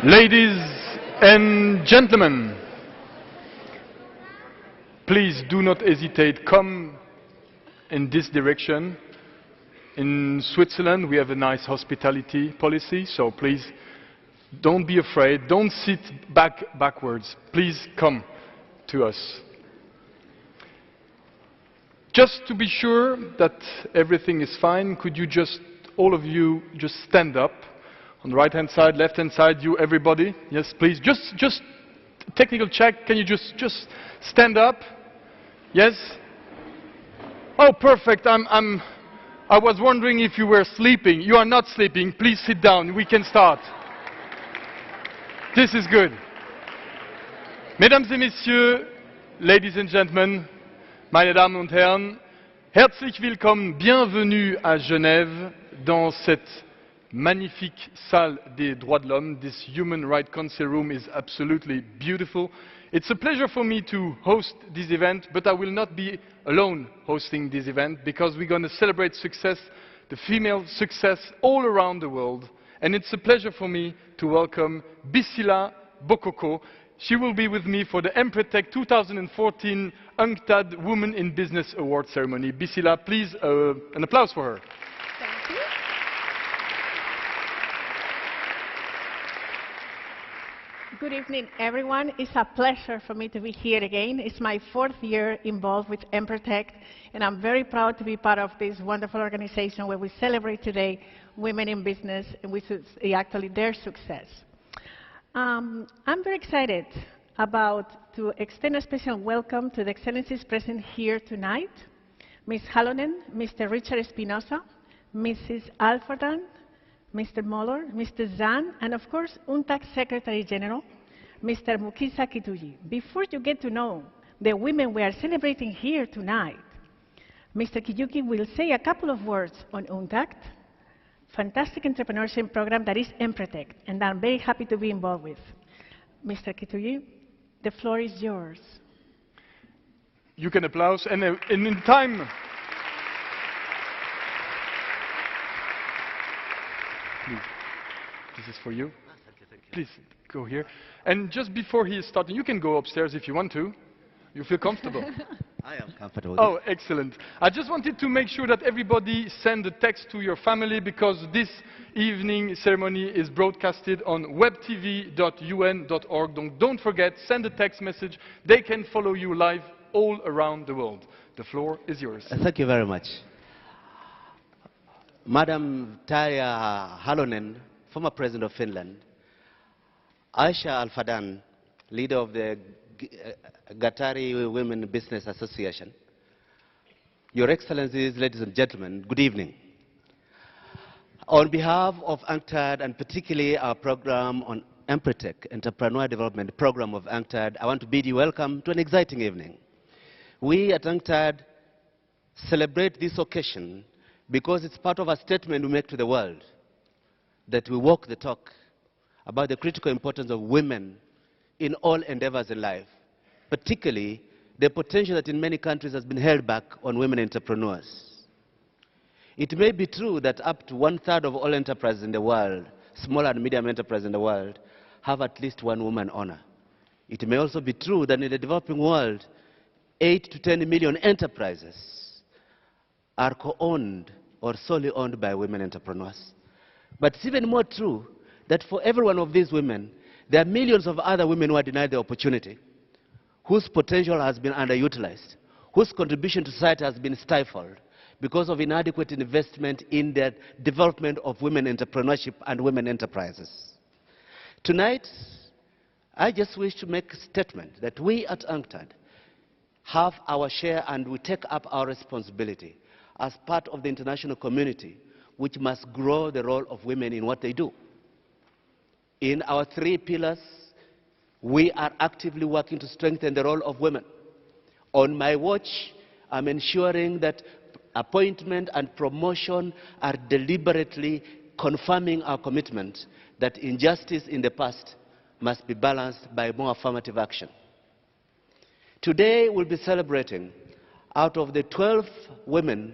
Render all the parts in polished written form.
Ladies and gentlemen, please do not hesitate. Come in this direction. In Switzerland, we have a nice hospitality policy, so please don't be afraid. Don't sit backwards. Please come to us. Just to be sure that everything is fine, could you just, all of you, just stand up? On the right-hand side, left-hand side, you, everybody. Yes, please. Just technical check. Can you just stand up? Yes? Oh, perfect. I was wondering if you were sleeping. You are not sleeping. Please sit down. We can start. This is good. Mesdames et Messieurs, ladies and gentlemen, meine Damen und Herren, herzlich willkommen, bienvenue à Genève, dans cette magnifique salle des droits de l'homme. This Human Rights Council room is absolutely beautiful. It's a pleasure for me to host this event, but I will not be alone hosting this event because we're going to celebrate success, the female success all around the world. And it's a pleasure for me to welcome Bisila Bokoko. She will be with me for the Empretec 2014 UNCTAD Women in Business Award Ceremony. Bisila, please, an applause for her. Thank you. Good evening, everyone. It's a pleasure for me to be here again. It's my 4th year involved with Empretec, and I'm very proud to be part of this wonderful organization where we celebrate today women in business and we see actually their success. I'm very excited to extend a special welcome to the excellencies present here tonight, Ms. Halonen, Mr. Richard Espinosa, Mrs. Alfordan, Mr. Moller, Mr. Zan, and of course, UNCTAD Secretary General, Mr. Mukisa Kituyi. Before you get to know the women we are celebrating here tonight, Mr. Kiyuki will say a couple of words on UNCTAD, fantastic entrepreneurship program that is Empretec, and I'm very happy to be involved with. Mr. Kituyi, the floor is yours. You can applaud, and in time. Please. This is for you. Thank you. Please go here. And just before he is starting, you can go upstairs if you want to. You feel comfortable? I am comfortable. Oh, excellent. I just wanted to make sure that everybody send a text to your family because this evening ceremony is broadcasted on webtv.un.org. Don't forget, send a text message. They can follow you live all around the world. The floor is yours. Thank you very much. Madam Tarja Halonen, former President of Finland, Aisha Alfadan, leader of the Gatari Women Business Association, Your Excellencies, ladies and gentlemen, good evening. On behalf of UNCTAD and particularly our program on Empretec, Entrepreneur Development Program of UNCTAD, I want to bid you welcome to an exciting evening. We at UNCTAD celebrate this occasion because it's part of a statement we make to the world that we walk the talk about the critical importance of women in all endeavors in life, particularly the potential that in many countries has been held back on women entrepreneurs. It may be true that up to 1/3 of all enterprises in the world, small and medium enterprises in the world, have at least one woman owner. It may also be true that in the developing world, 8 to 10 million enterprises are co-owned or solely owned by women entrepreneurs. But it's even more true that for every one of these women, there are millions of other women who are denied the opportunity, whose potential has been underutilized, whose contribution to society has been stifled because of inadequate investment in the development of women entrepreneurship and women enterprises. Tonight, I just wish to make a statement that we at UNCTAD have our share and we take up our responsibility as part of the international community, which must grow the role of women in what they do. In our 3 pillars, we are actively working to strengthen the role of women. On my watch, I'm ensuring that appointment and promotion are deliberately confirming our commitment that injustice in the past must be balanced by more affirmative action. Today, we'll be celebrating out of the 12 women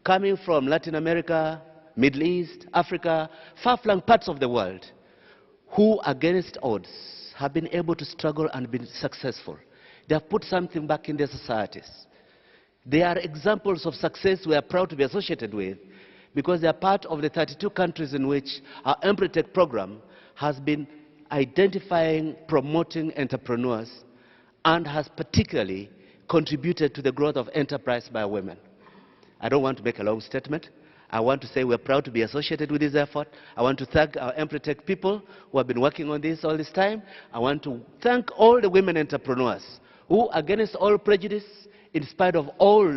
coming from Latin America, Middle East, Africa, far-flung parts of the world, who, against odds, have been able to struggle and been successful. They have put something back in their societies. They are examples of success we are proud to be associated with, because they are part of the 32 countries in which our EMPRETEC program has been identifying, promoting entrepreneurs, and has particularly contributed to the growth of enterprise by women. I don't want to make a long statement. I want to say we're proud to be associated with this effort. I want to thank our EMPRETEC people who have been working on this all this time. I want to thank all the women entrepreneurs who, against all prejudice, in spite of all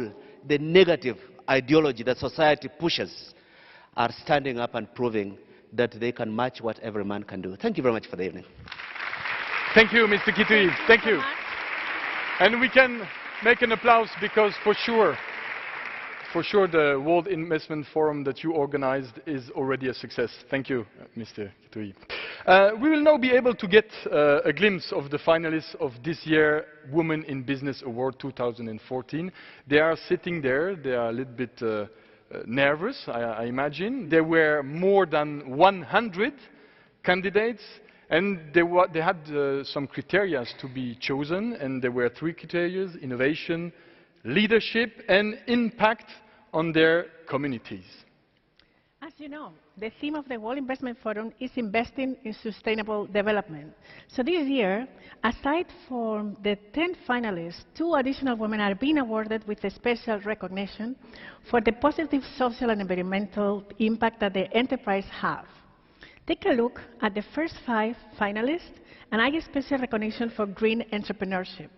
the negative ideology that society pushes, are standing up and proving that they can match what every man can do. Thank you very much for the evening. Thank you, Mr. Kitui. Thank you. And we can make an applause because for sure the World Investment Forum that you organized is already a success. Thank you, Mr. Kitui. We will now be able to get a glimpse of the finalists of this year Women in Business Award 2014. They are sitting there. They are a little bit nervous, I imagine. There were more than 100 candidates, and they had some criteria to be chosen, and there were 3 criteria: innovation, leadership, and impact on their communities. As you know, the theme of the World Investment Forum is investing in sustainable development. So this year, aside from the 10 finalists, 2 additional women are being awarded with a special recognition for the positive social and environmental impact that the enterprise have. Take a look at the first 5 finalists, and I give special recognition for green entrepreneurship.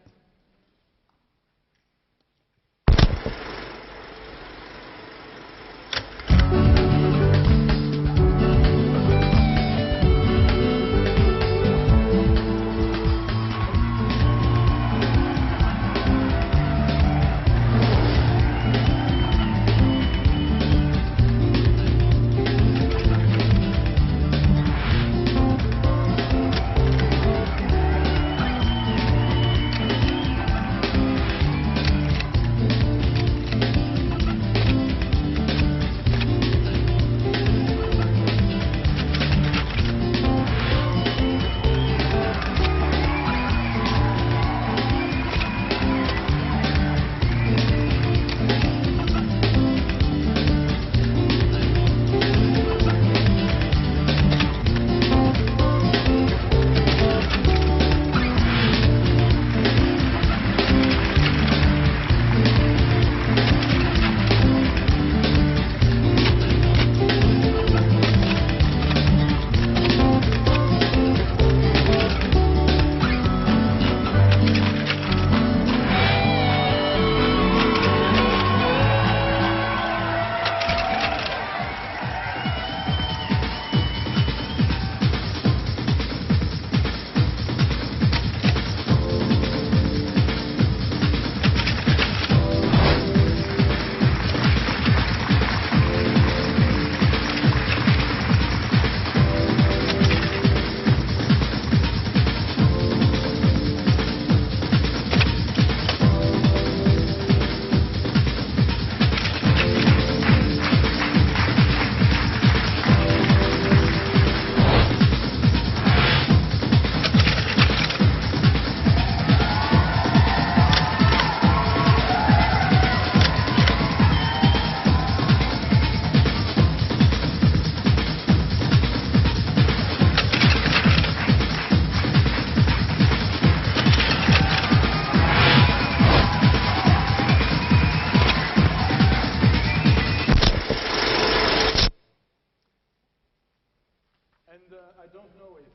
I don't know if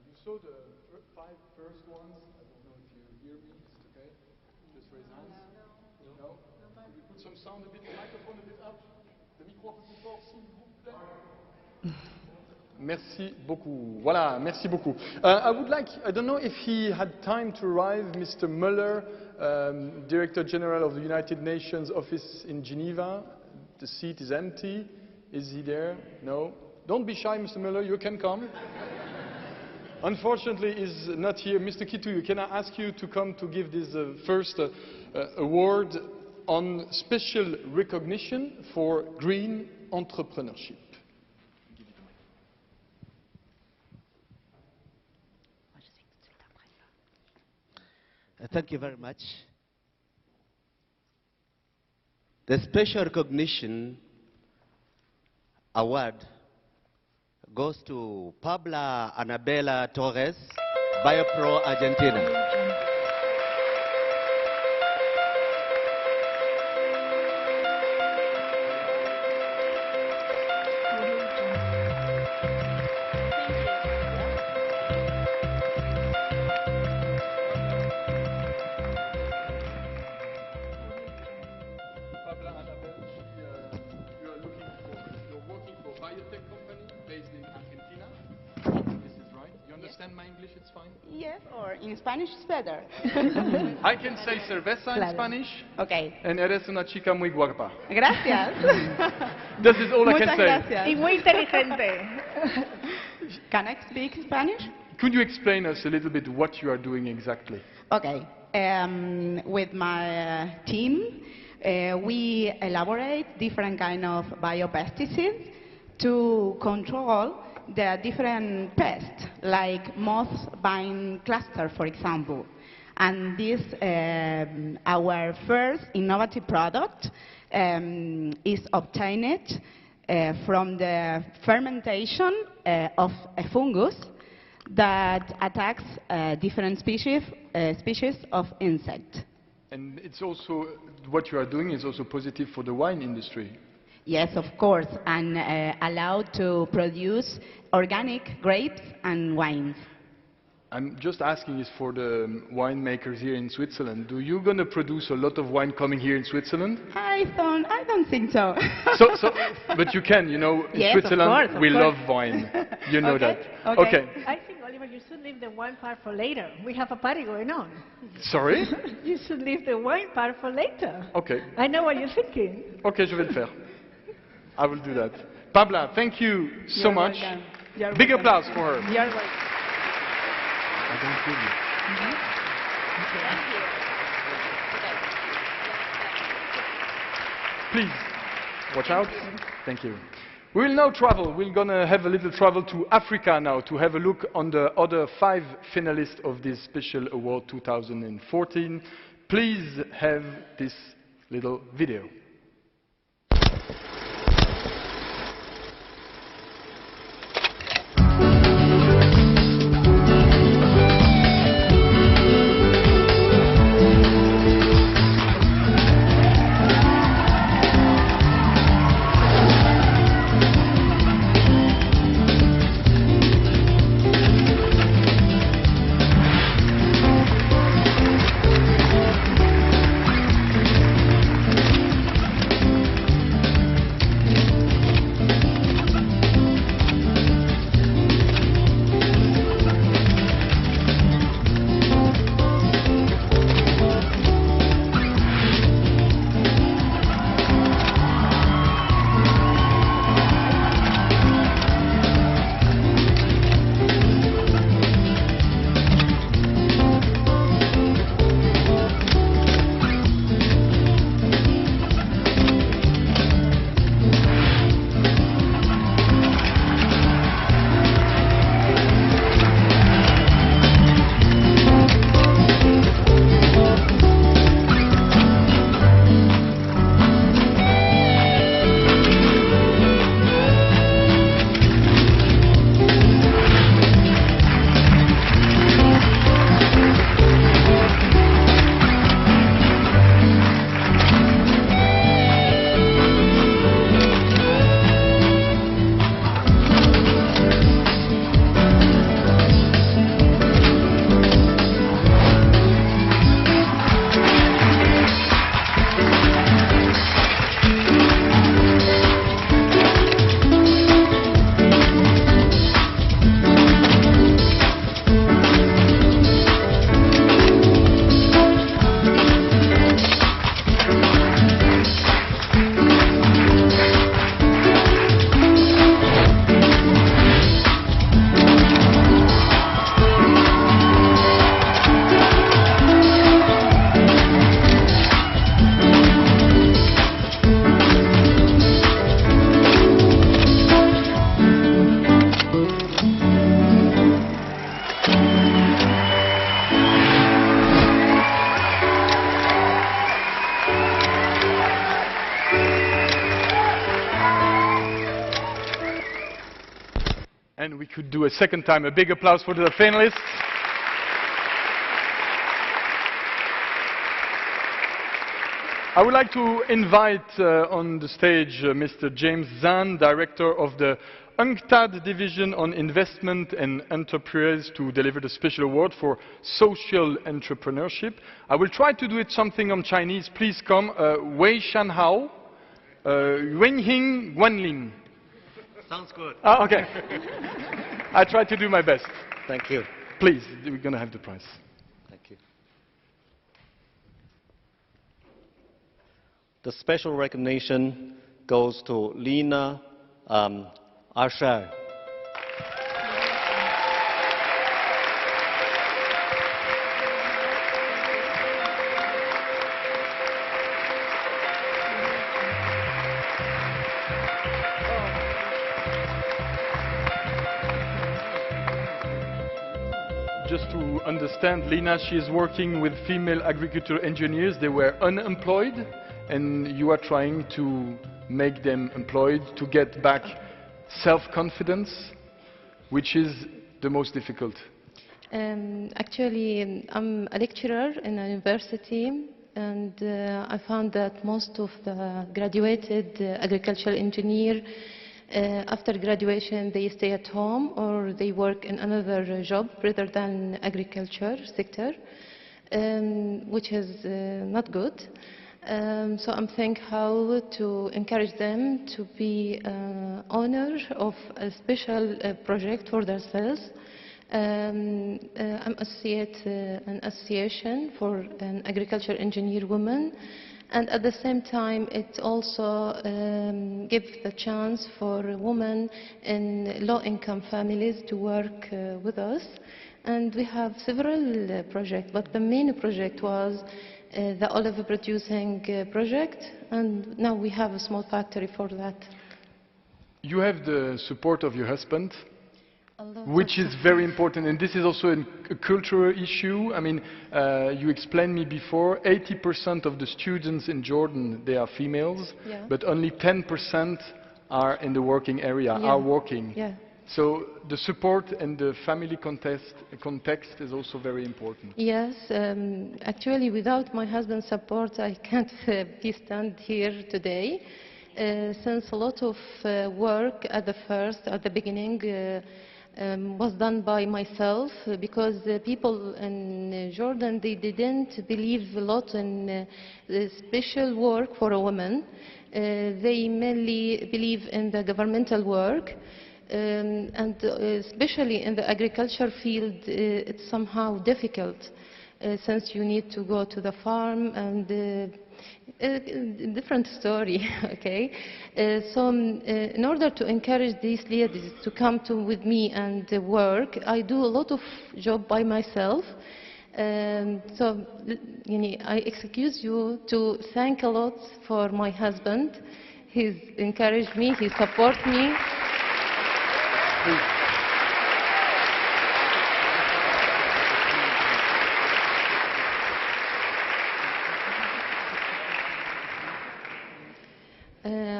you saw the 5 first ones. I don't know if you hear me. Is it okay? Just raise hands. No? Could we put some sound a bit, the microphone a bit up? Le micro un peu plus fort, s'il vous plaît. Merci beaucoup. Voilà, merci beaucoup. I would like, I don't know if he had time to arrive, Mr. Muller, Director General of the United Nations Office in Geneva. The seat is empty. Is he there? No? Don't be shy, Mr. Muller, you can come. Unfortunately, he's not here. Mr. Kitui, can I ask you to come to give this first award on special recognition for green entrepreneurship? Thank you very much. The Special Recognition Award goes to Pabla Anabela Torres, BioPro Argentina. Pabla Anabel, you're working for a biotech company based in Argentina. This is right. You understand my English? It's fine. Yes, or in Spanish is better. I can say cerveza in Claro. Spanish. Okay. And eres una chica muy guapa. Gracias. This is all I can Muchas say. gracias. Y muy inteligente. Can I speak Spanish? Could you explain us a little bit what you are doing exactly? Okay. With my team, we elaborate different kind of biopesticides to control the different pests, like moth vine cluster, for example. And this, our first innovative product is obtained from the fermentation of a fungus that attacks different species of insect. And it's also, what you are doing is also positive for the wine industry. Yes, of course, and allowed to produce organic grapes and wines. I'm just asking this for the winemakers here in Switzerland. Do you going to produce a lot of wine coming here in Switzerland? I don't think so. But you can, you know, in Yes, of Switzerland course, we of love course. wine. You know Okay, that. okay. I think, Oliver, you should leave the wine part for later. We have a party going on. Sorry? You should leave the wine part for later. Okay. I know what you're thinking. Okay, je vais le faire. I will do that. Pabla, thank you so You're much. welcome. You're Big welcome. applause for her. You're welcome. I don't feel you. Please, watch out. Thank you. We will now travel. We're going to have a little travel to Africa now to have a look on the other 5 finalists of this special award 2014. Please have this little video. And we could do a second time. A big applause for the finalists. I would like to invite on the stage Mr. James Zahn, Director of the UNCTAD Division on Investment and Enterprise, to deliver the special award for social entrepreneurship. I will try to do it something on Chinese. Please come. Wei Shanhao, Wenhing Guanling. Sounds good. Okay. I try to do my best. Thank you. Please, we're going to have the prize. Thank you. The special recognition goes to Lina Ashar. Just to understand, Lina, she is working with female agricultural engineers. They were unemployed, and you are trying to make them employed to get back self-confidence, which is the most difficult. Actually, I'm a lecturer in a university, and I found that most of the graduated agricultural engineers, after graduation, they stay at home or they work in another job rather than agriculture sector, which is not good. So I'm thinking how to encourage them to be owner of a special project for themselves. I'm an association for an agriculture engineer woman, and at the same time it also gives the chance for women in low-income families to work with us. And we have several projects, but the main project was the olive producing project, and now we have a small factory for that. You have the support of your husband, which is very important, and this is also a cultural issue. I mean, you explained me before, 80% of the students in Jordan, they are females, Yeah. but only 10% are in the working area, Yeah. are working. Yeah. So the support and the family context is also very important. Yes, actually without my husband's support I can't be stand here today, since a lot of work at the beginning was done by myself, because people in Jordan, they didn't believe a lot in special work for a woman. They mainly believe in the governmental work. And especially in the agriculture field, it's somehow difficult, since you need to go to the farm, and different story, okay? So in order to encourage these ladies to come with me and work, I do a lot of job by myself. So I excuse you to thank a lot for my husband. He's encouraged me, he supports me.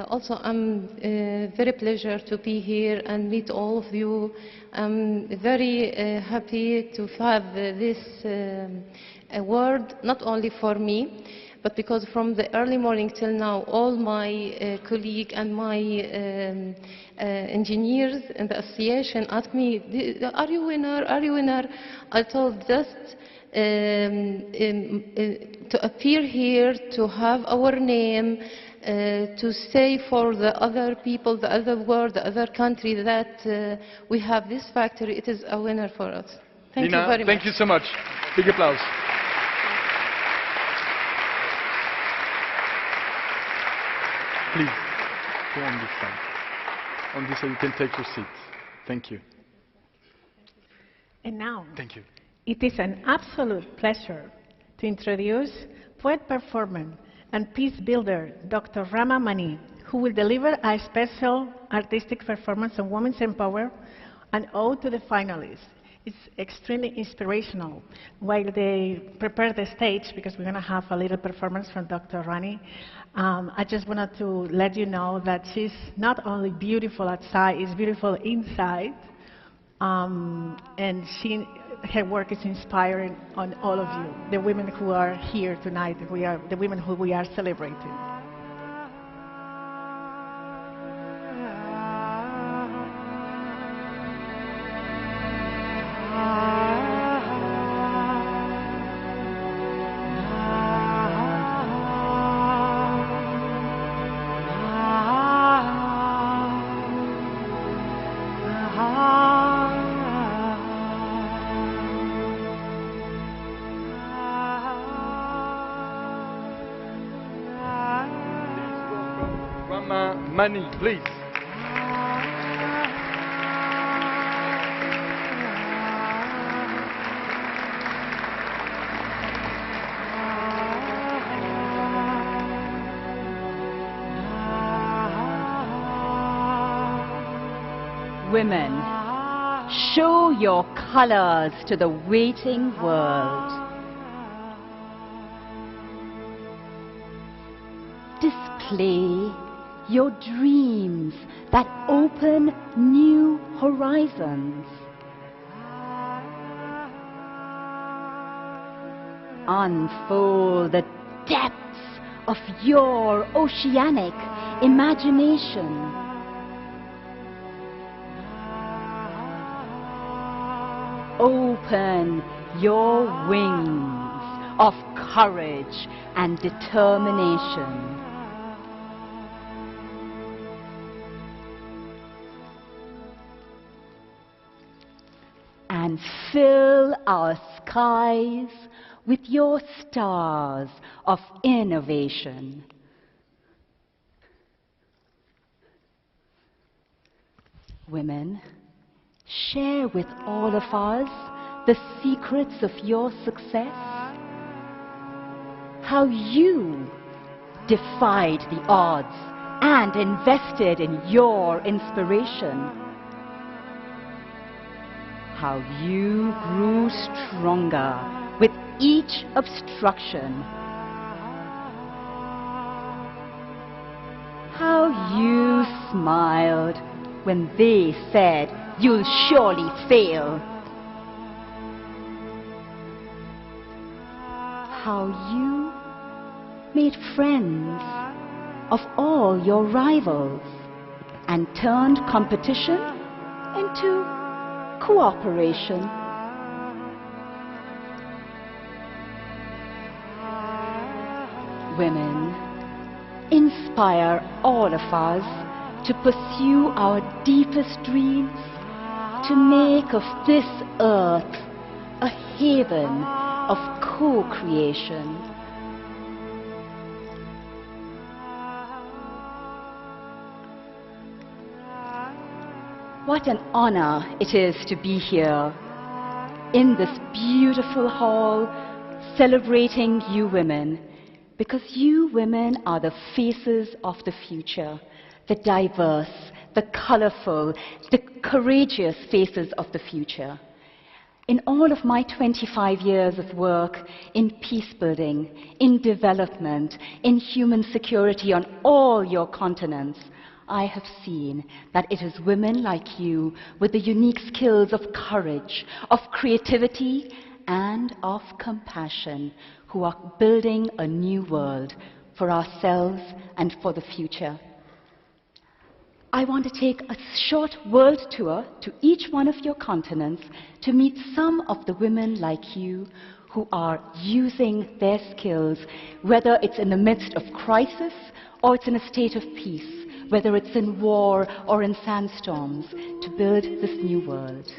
Also, I'm very pleasure to be here and meet all of you. I'm very happy to have this award, not only for me, but because from the early morning till now, all my colleagues and my engineers in the association asked me, are you winner, are you winner? I told just to appear here, to have our name, to say for the other people, the other world, the other country that we have this factory, it is a winner for us. Thank Lina, you very much. thank you so much. Big applause. Please, go on this side. On this side, you can take your seat. Thank you. And now, Thank you. it is an absolute pleasure to introduce poet performer and peace builder Dr. Rama Mani, who will deliver a special artistic performance on women's empowerment, an ode to the finalists. It's extremely inspirational. While they prepare the stage, because we're going to have a little performance from Dr. Rani, I just wanted to let you know that she's not only beautiful outside, she's beautiful inside, And her work is inspiring on all of you, the women who are here tonight, the women who we are celebrating. Mani, please. Women, show your colors to the waiting world. Display your dreams that open new horizons. Unfold the depths of your oceanic imagination. Open your wings of courage and determination. And fill our skies with your stars of innovation. Women, share with all of us the secrets of your success. How you defied the odds and invested in your inspiration. How you grew stronger with each obstruction. How you smiled when they said you'll surely fail. How you made friends of all your rivals and turned competition into cooperation. Women, inspire all of us to pursue our deepest dreams, to make of this earth a haven of co-creation. What an honor it is to be here in this beautiful hall celebrating you women, because you women are the faces of the future, the diverse, the colorful, the courageous faces of the future. In all of my 25 years of work in peace building, in development, in human security on all your continents, I have seen that it is women like you with the unique skills of courage, of creativity, and of compassion who are building a new world for ourselves and for the future. I want to take a short world tour to each one of your continents to meet some of the women like you who are using their skills, whether it's in the midst of crisis or it's in a state of peace, whether it's in war or in sandstorms, to build this new world.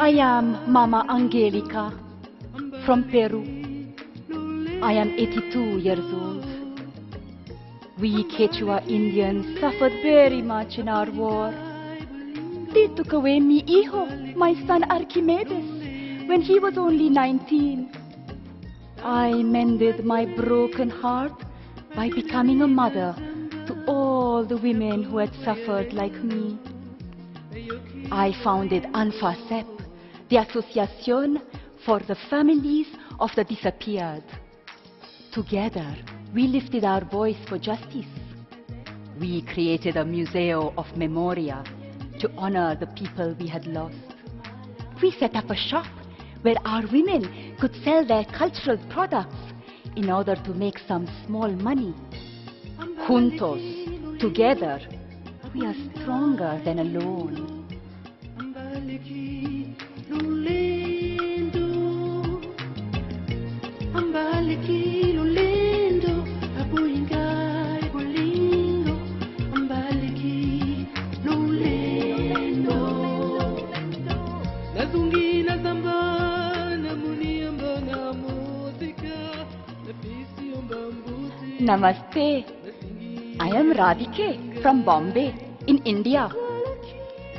I am Mama Angelica from Peru. I am 82 years old. We Quechua Indians suffered very much in our war. They took away mi hijo, my son Archimedes, when he was only 19. I mended my broken heart by becoming a mother to all the women who had suffered like me. I founded ANFACEP, the Association for the Families of the Disappeared. Together, we lifted our voice for justice. We created a Museo of Memoria to honor the people we had lost. We set up a shop where our women could sell their cultural products in order to make some small money. Juntos, together, we are stronger than alone. Namaste. I am Radhike from Bombay, in India.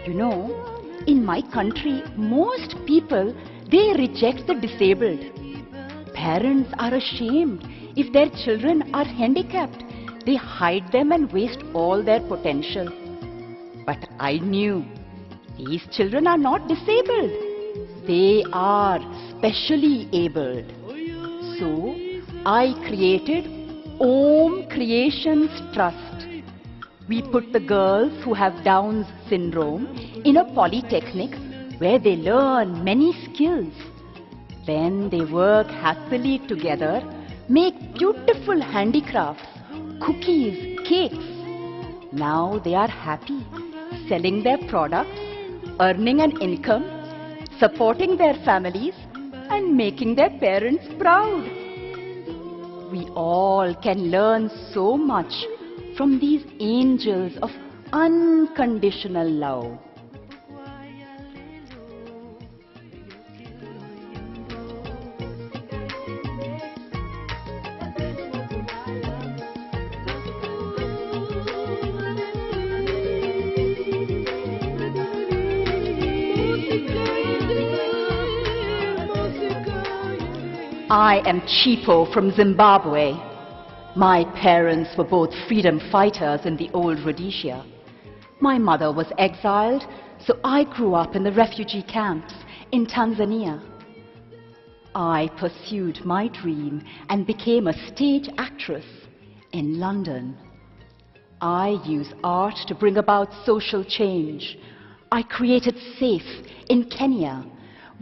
You know, in my country, most people, they reject the disabled. Parents are ashamed if their children are handicapped. They hide them and waste all their potential. But I knew these children are not disabled. They are specially abled. So I created Om Creations Trust. We put the girls who have Down's syndrome in a polytechnic where they learn many skills. Then they work happily together, make beautiful handicrafts, cookies, cakes. Now they are happy, selling their products, earning an income, supporting their families, and making their parents proud. We all can learn so much from these angels of unconditional love. I am Chipo from Zimbabwe. My parents were both freedom fighters in the old Rhodesia. My mother was exiled, so I grew up in the refugee camps in Tanzania. I pursued my dream and became a stage actress in London. I use art to bring about social change. I created SAFE in Kenya.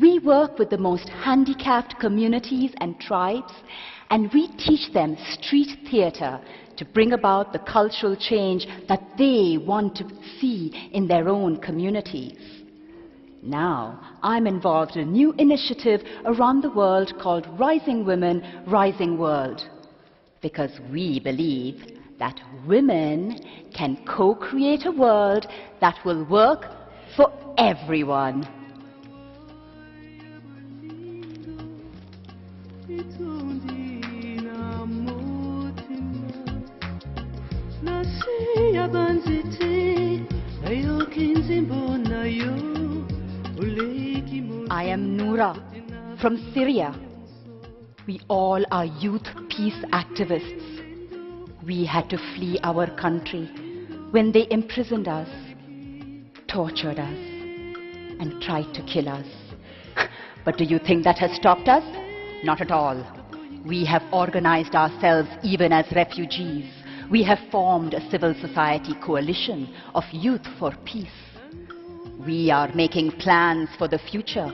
We work with the most handicapped communities and tribes, and we teach them street theatre to bring about the cultural change that they want to see in their own communities. Now, I'm involved in a new initiative around the world called Rising Women, Rising World, because we believe that women can co-create a world that will work for everyone. I am Noura from Syria. We all are youth peace activists. We had to flee our country when they imprisoned us, tortured us, and tried to kill us. But do you think that has stopped us? Not at all. We have organized ourselves even as refugees. We have formed a civil society coalition of Youth for Peace. We are making plans for the future.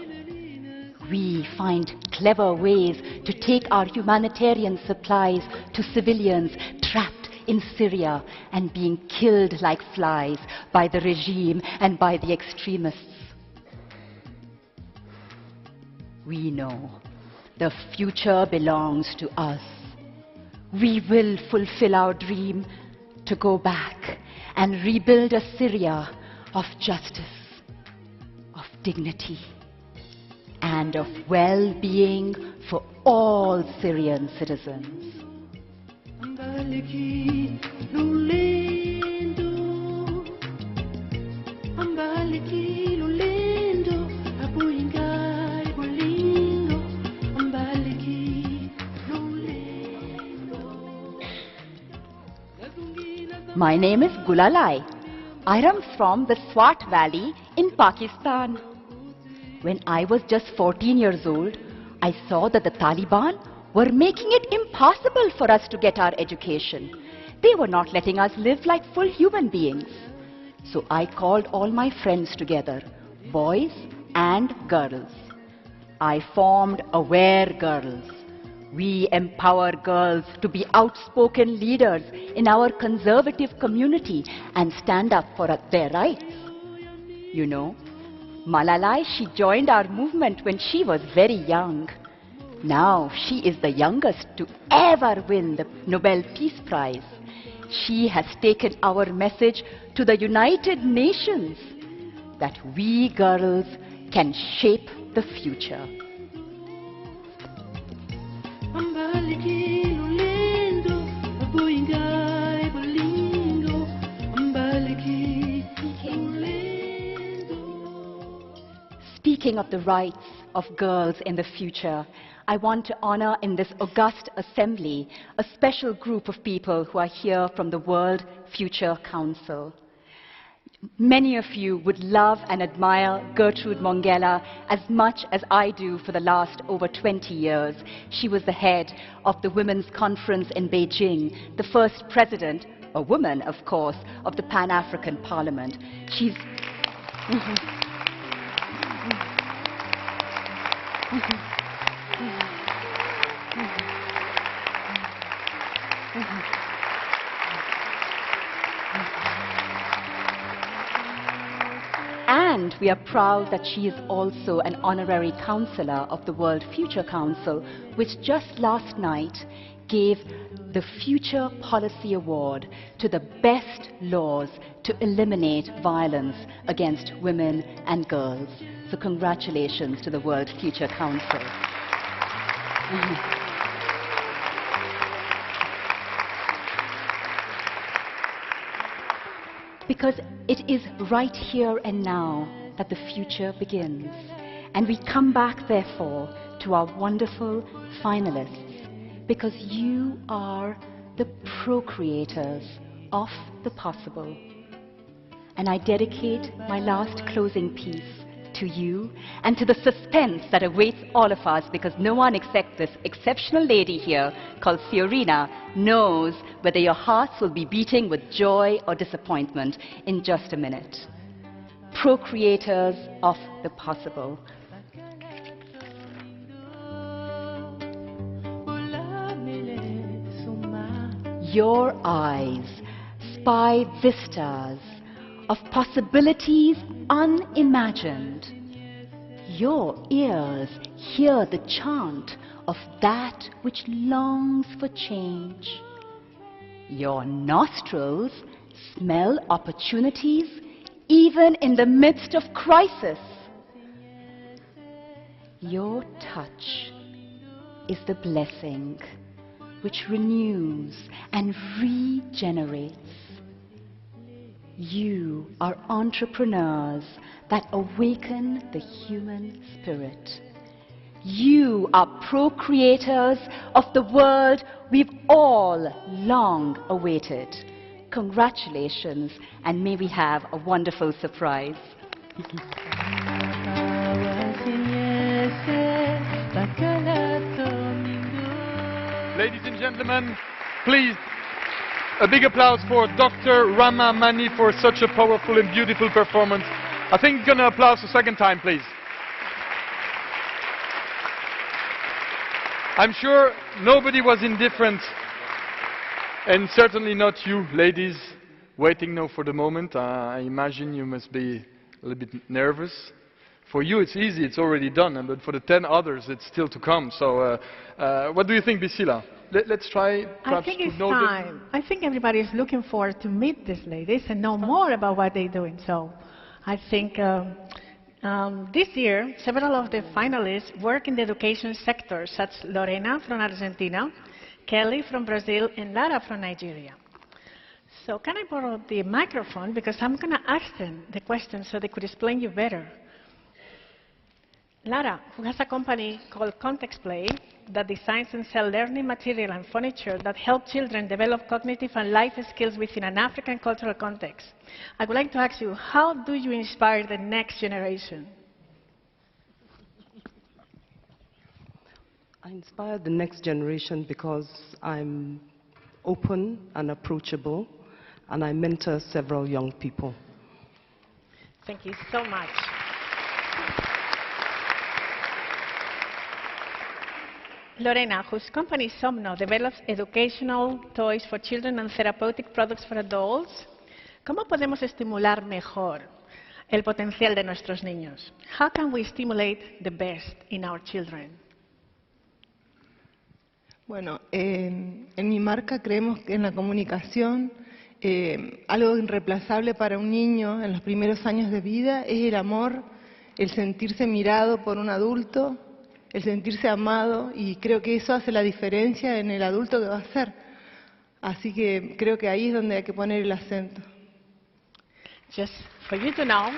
We find clever ways to take our humanitarian supplies to civilians trapped in Syria and being killed like flies by the regime and by the extremists. We know the future belongs to us. We will fulfill our dream to go back and rebuild a Syria of justice, of dignity, and of well-being for all Syrian citizens. My name is Gulalai. I am from the Swat Valley in Pakistan. When I was just 14 years old, I saw that the Taliban were making it impossible for us to get our education. They were not letting us live like full human beings. So I called all my friends together, boys and girls. I formed Aware Girls. We empower girls to be outspoken leaders in our conservative community and stand up for their rights. You know, Malalai, she joined our movement when she was very young. Now she is the youngest to ever win the Nobel Peace Prize. She has taken our message to the United Nations that we girls can shape the future. Speaking of the rights of girls in the future, I want to honor in this august assembly a special group of people who are here from the World Future Council. Many of you would love and admire Gertrude Mongella as much as I do for the last over 20 years. She was the head of the Women's Conference in Beijing, the first president, a woman of course, of the Pan-African Parliament. She's... And we are proud that she is also an honorary counselor of the World Future Council, which just last night gave the Future Policy Award to the best laws to eliminate violence against women and girls. So congratulations to the World Future Council. Because it is right here and now that the future begins. And we come back, therefore, to our wonderful finalists, because you are the procreators of the possible. And I dedicate my last closing piece to you and to the suspense that awaits all of us, because no one except this exceptional lady here called Fiorina knows whether your hearts will be beating with joy or disappointment in just a minute. Procreators of the possible. Your eyes spy vistas of possibilities unimagined. Your ears hear the chant of that which longs for change. Your nostrils smell opportunities even in the midst of crisis. Your touch is the blessing which renews and regenerates. You are entrepreneurs that awaken the human spirit. You are procreators of the world we've all long awaited. Congratulations, and may we have a wonderful surprise. Ladies and gentlemen, please, a big applause for Dr. Rama Mani for such a powerful and beautiful performance. I think we're going to applause a second time, please. I'm sure nobody was indifferent, and certainly not you, ladies, waiting now for the moment. I imagine you must be a little bit nervous. For you it's easy, it's already done, but for the 10 others it's still to come. So what do you think, Bisila? Let's try perhaps I think it's to know time. I think everybody is looking forward to meet these ladies and know more about what they're doing. So I think This year, several of the finalists work in the education sector, such as Lorena from Argentina, Kelly from Brazil, and Lara from Nigeria. So can I borrow the microphone, because I'm going to ask them the questions so they could explain you better. Lara, who has a company called Context Play that designs and sells learning material and furniture that help children develop cognitive and life skills within an African cultural context. I would like to ask you, how do you inspire the next generation? I inspire the next generation because I'm open and approachable, and I mentor several young people. Thank you so much. Lorena, whose company Somno develops educational toys for children and therapeutic products for adults, ¿cómo podemos estimular mejor el potencial de nuestros niños? How can we stimulate the best in our children? Bueno, en mi marca creemos que en la comunicación algo irreemplazable para un niño en los primeros años de vida es el amor, el sentirse mirado por un adulto, el sentirse amado, y creo que eso hace la diferencia en el adulto que va a ser. Así que creo que ahí es donde hay que poner el acento. Just for you to know,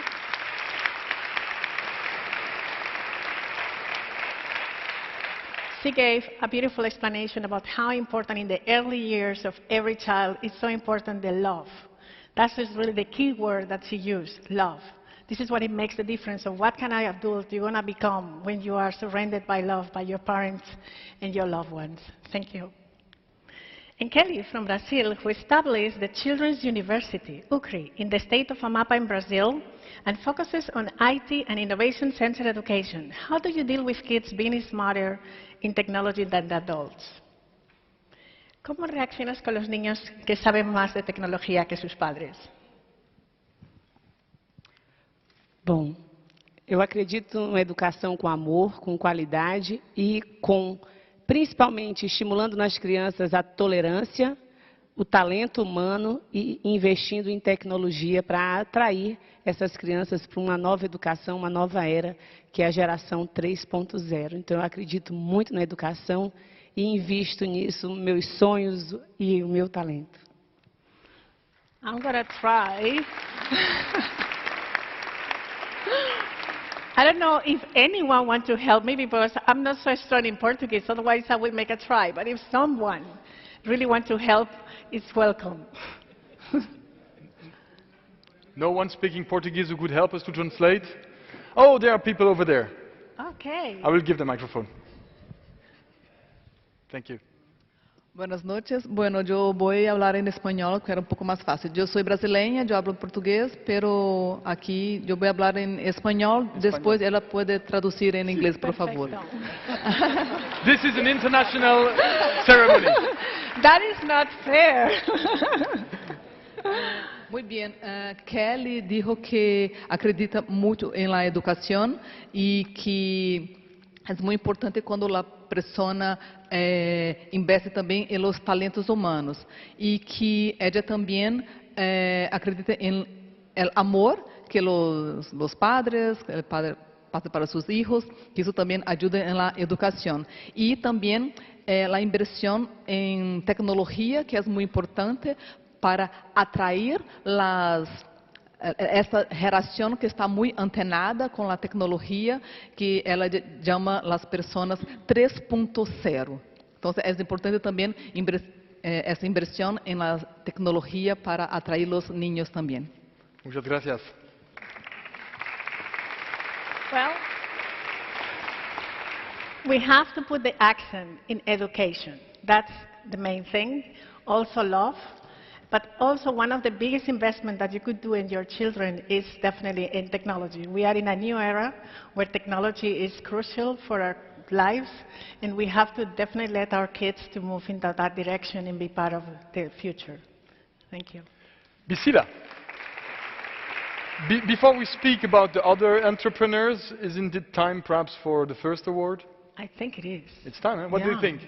she gave a beautiful explanation about how important in the early years of every child is so important the love. That's just really the key word that she used, love. This is what it makes the difference of what kind of adult you're going to become when you are surrounded by love by your parents and your loved ones. Thank you. And Kelly from Brazil, who established the Children's University, UCRI, in the state of Amapá in Brazil, and focuses on IT and innovation-centered education. How do you deal with kids being smarter in technology than the adults? ¿Cómo reaccionas con los niños que saben más de tecnología que sus padres? Bom, eu acredito numa educação com amor, com qualidade e principalmente estimulando nas crianças a tolerância, o talento humano e investindo em tecnologia para atrair essas crianças para uma nova educação, uma nova era, que é a geração 3.0. Então eu acredito muito na educação e invisto nisso meus sonhos e o meu talento. I'm gonna try. I don't know if anyone wants to help me because I'm not so strong in Portuguese, otherwise I will make a try. But if someone really wants to help, it's welcome. No one speaking Portuguese who could help us to translate? Oh, there are people over there. Okay. I will give the microphone. Thank you. Buenas noches. Bueno, yo voy a hablar en español, que era un poco más fácil. Yo soy brasileña, yo hablo portugués, pero aquí yo voy a hablar en español. Después ella puede traducir en inglés, por favor. This is an international ceremony. That is not fair. Muy bien. Kelly dijo que acredita mucho en la educación y que es muy importante cuando la persona investe também em los talentos humanos e que ella também acredita em el amor que los padres, el padre pasa para sus hijos, que isso também ajuda en la educación e também la inversión en tecnología, que es muy importante para atrair essa geração que está muito antenada com a tecnologia, que ela chama as pessoas 3.0. Então, é importante também essa inversão em la tecnologia para atrair os niños também. Muchas gracias. Well, we have to put the accent in education. That's the main thing. Also love. But also one of the biggest investments that you could do in your children is definitely in technology. We are in a new era where technology is crucial for our lives, and we have to definitely let our kids to move into that direction and be part of the future. Thank you. Bisila, before we speak about the other entrepreneurs, isn't it time perhaps for the first award? I think it is. It's time, huh? What do you think?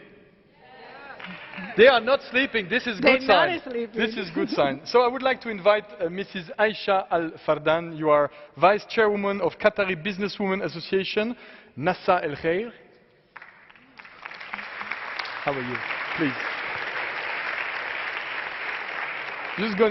They are not sleeping. This is They're good not sign. sleeping. This is good sign. So I would like to invite Mrs. Aisha Al Fardan. You are Vice Chairwoman of Qatari Businesswomen Association, Nassa El Khair. How are you? Please.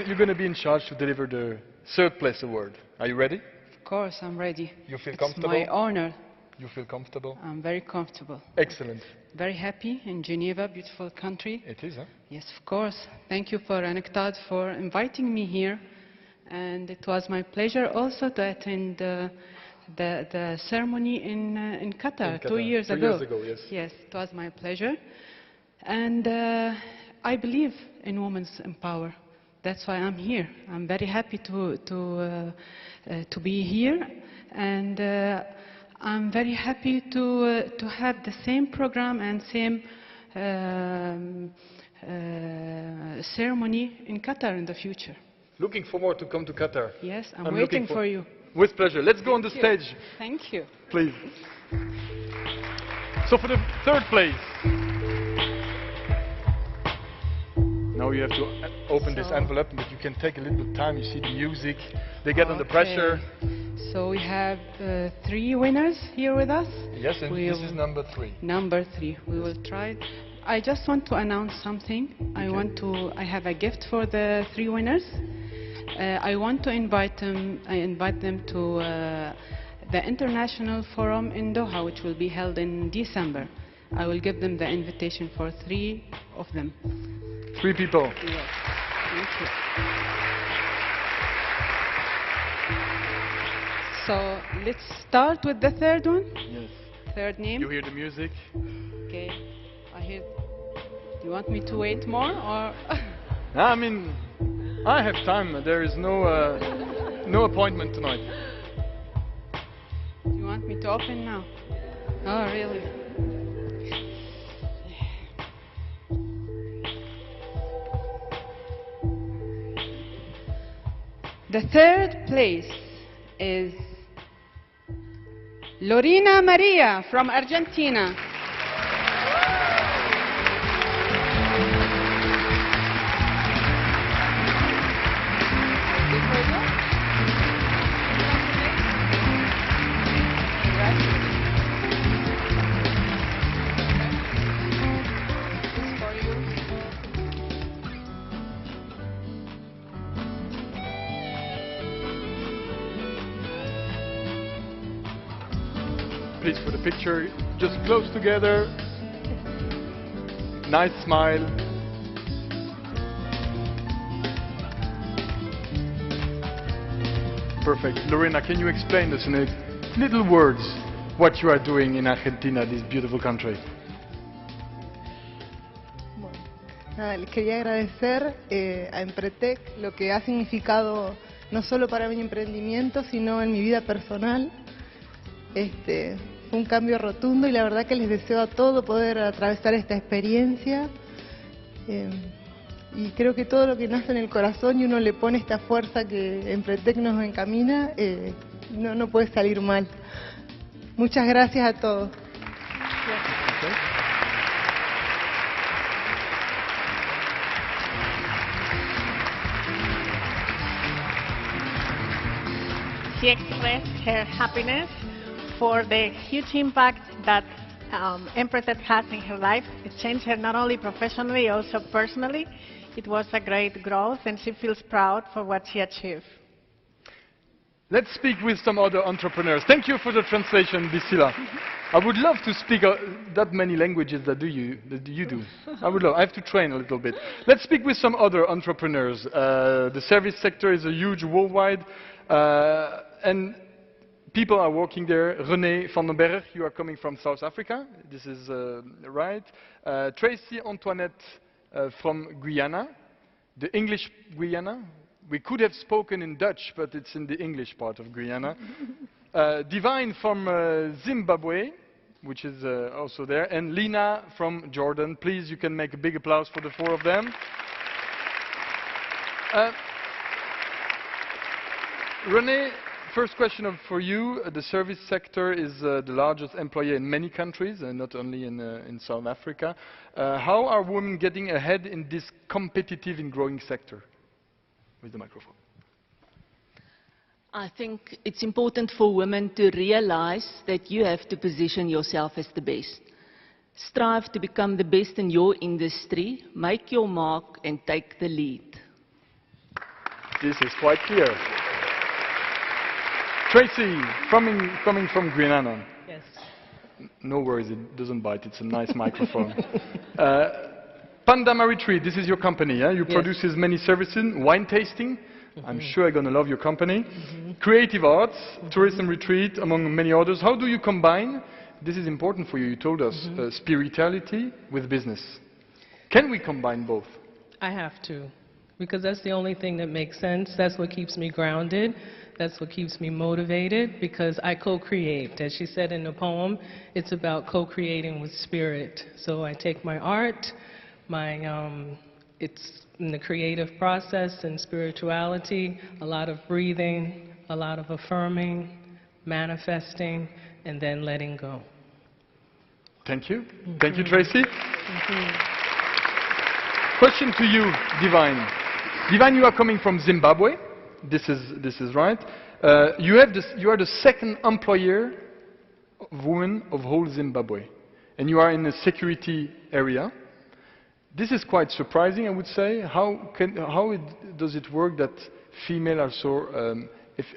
You're going to be in charge to deliver the third place award. Are you ready? Of course, I'm ready. You feel It's comfortable? my honor. You feel comfortable? I'm very comfortable. Excellent. Very happy in Geneva, beautiful country. It is, huh? Yes, of course. Thank you for UNCTAD for inviting me here. And it was my pleasure also to attend the ceremony in Qatar, 2 years ago. 2 years ago, yes. Yes, it was my pleasure. And I believe in women's empower. That's why I'm here. I'm very happy to be here. And I'm very happy to have the same program and same ceremony in Qatar in the future. Looking forward to come to Qatar. Yes, I'm waiting for you. With pleasure. Let's go on the Thank you. stage, Thank you. please. So for the third place, now you have to open this envelope, but you can take a little bit of time. You see the music. They get under pressure. So we have 3 winners here with us. Yes, and this is number 3. Number 3. We will try. I just want to announce something. I have a gift for the 3 winners. I want to invite them to the International Forum in Doha, which will be held in December. I will give them the invitation for 3 of them. 3 people. Yes. Thank you. So let's start with the third one. Yes. Third name. You hear the music? Okay. I hear. You want me to wait more or? I mean, I have time. There is no appointment tonight. You want me to open now? Oh, really? The third place is Lorena Maria from Argentina. Please, for the picture, just close together. Nice smile. Perfect. Lorena, can you explain us in little words what you are doing in Argentina, this beautiful country? Bueno, nada, les quería agradecer a Empretec lo que ha significado no solo para mi emprendimiento, sino en mi vida personal. Fue un cambio rotundo y la verdad que les deseo a todos poder atravesar esta experiencia. Y creo que todo lo que nace en el corazón y uno le pone esta fuerza que Empretec nos encamina, no puede salir mal. Muchas gracias a todos. She expressed her happiness for the huge impact that Empretec has in her life. It changed her not only professionally, also personally. It was a great growth, and she feels proud for what she achieved. Let's speak with some other entrepreneurs. Thank you for the translation, Bisila. I would love to speak that many languages that you do. I would love. I have to train a little bit. Let's speak with some other entrepreneurs. The service sector is a huge worldwide, and people are working there. René van den Berg, you are coming from South Africa. This is right. Tracy Antoinette from Guyana, the English Guyana. We could have spoken in Dutch, but it's in the English part of Guyana. Divine from Zimbabwe, which is also there, and Lina from Jordan. Please, you can make a big applause for the 4 of them. René first question for you. The service sector is the largest employer in many countries, not only in South Africa. How are women getting ahead in this competitive and growing sector? With the microphone. I think it's important for women to realize that you have to position yourself as the best. Strive to become the best in your industry, make your mark and take the lead. This is quite clear. Tracy, coming from Grenada. Yes. No worries, it doesn't bite, it's a nice microphone. Panda Retreat, this is your company, yeah? You produce many services, wine tasting. I'm sure I'm going to love your company. Creative arts, tourism retreat, among many others. How do you combine, this is important for you, you told us, spirituality with business. Can we combine both? I have to, because that's the only thing that makes sense. That's what keeps me grounded. That's what keeps me motivated, because I co-create. As she said in the poem, it's about co-creating with spirit. So I take my art, it's in the creative process and spirituality, a lot of breathing, a lot of affirming, manifesting, and then letting go. Thank you. Thank you, Tracy. Question to you, Divine. Divine, you are coming from Zimbabwe. This is right. You are the second employer of women of whole Zimbabwe, and you are in the security area. This is quite surprising, I would say. How does it work that females are so,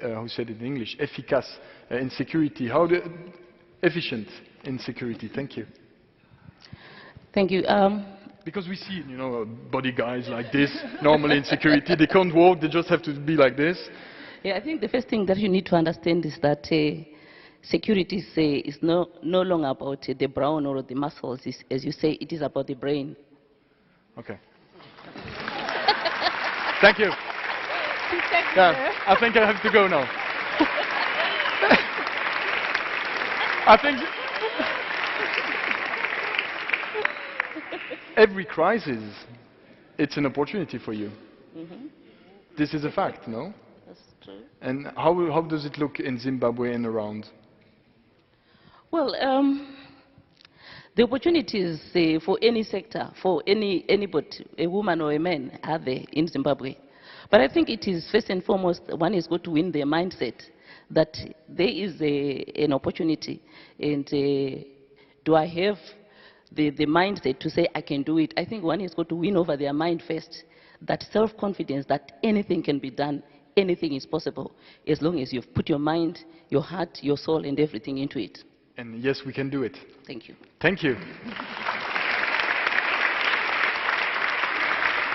how say it in English, efficace in security? Efficient in security? Thank you. Thank you. Because we see, body guys like this, normally in security, they can't walk, they just have to be like this. Yeah, I think the first thing that you need to understand is that security is no longer about the brawn or the muscles. As you say, it is about the brain. Okay. Thank you. Yeah, I think I have to go now. I think every crisis, it's an opportunity for you. This is a fact, no? That's true. And how does it look in Zimbabwe and around? Well, the opportunities for any sector, for anybody, a woman or a man, are there in Zimbabwe. But I think it is first and foremost, one is got to win their mindset that there is an opportunity, and do I have the mindset to say I can do it? I think one is got to win over their mind first, that self-confidence that anything can be done, anything is possible, as long as you've put your mind, your heart, your soul, and everything into it. And yes, we can do it. Thank you. Thank you.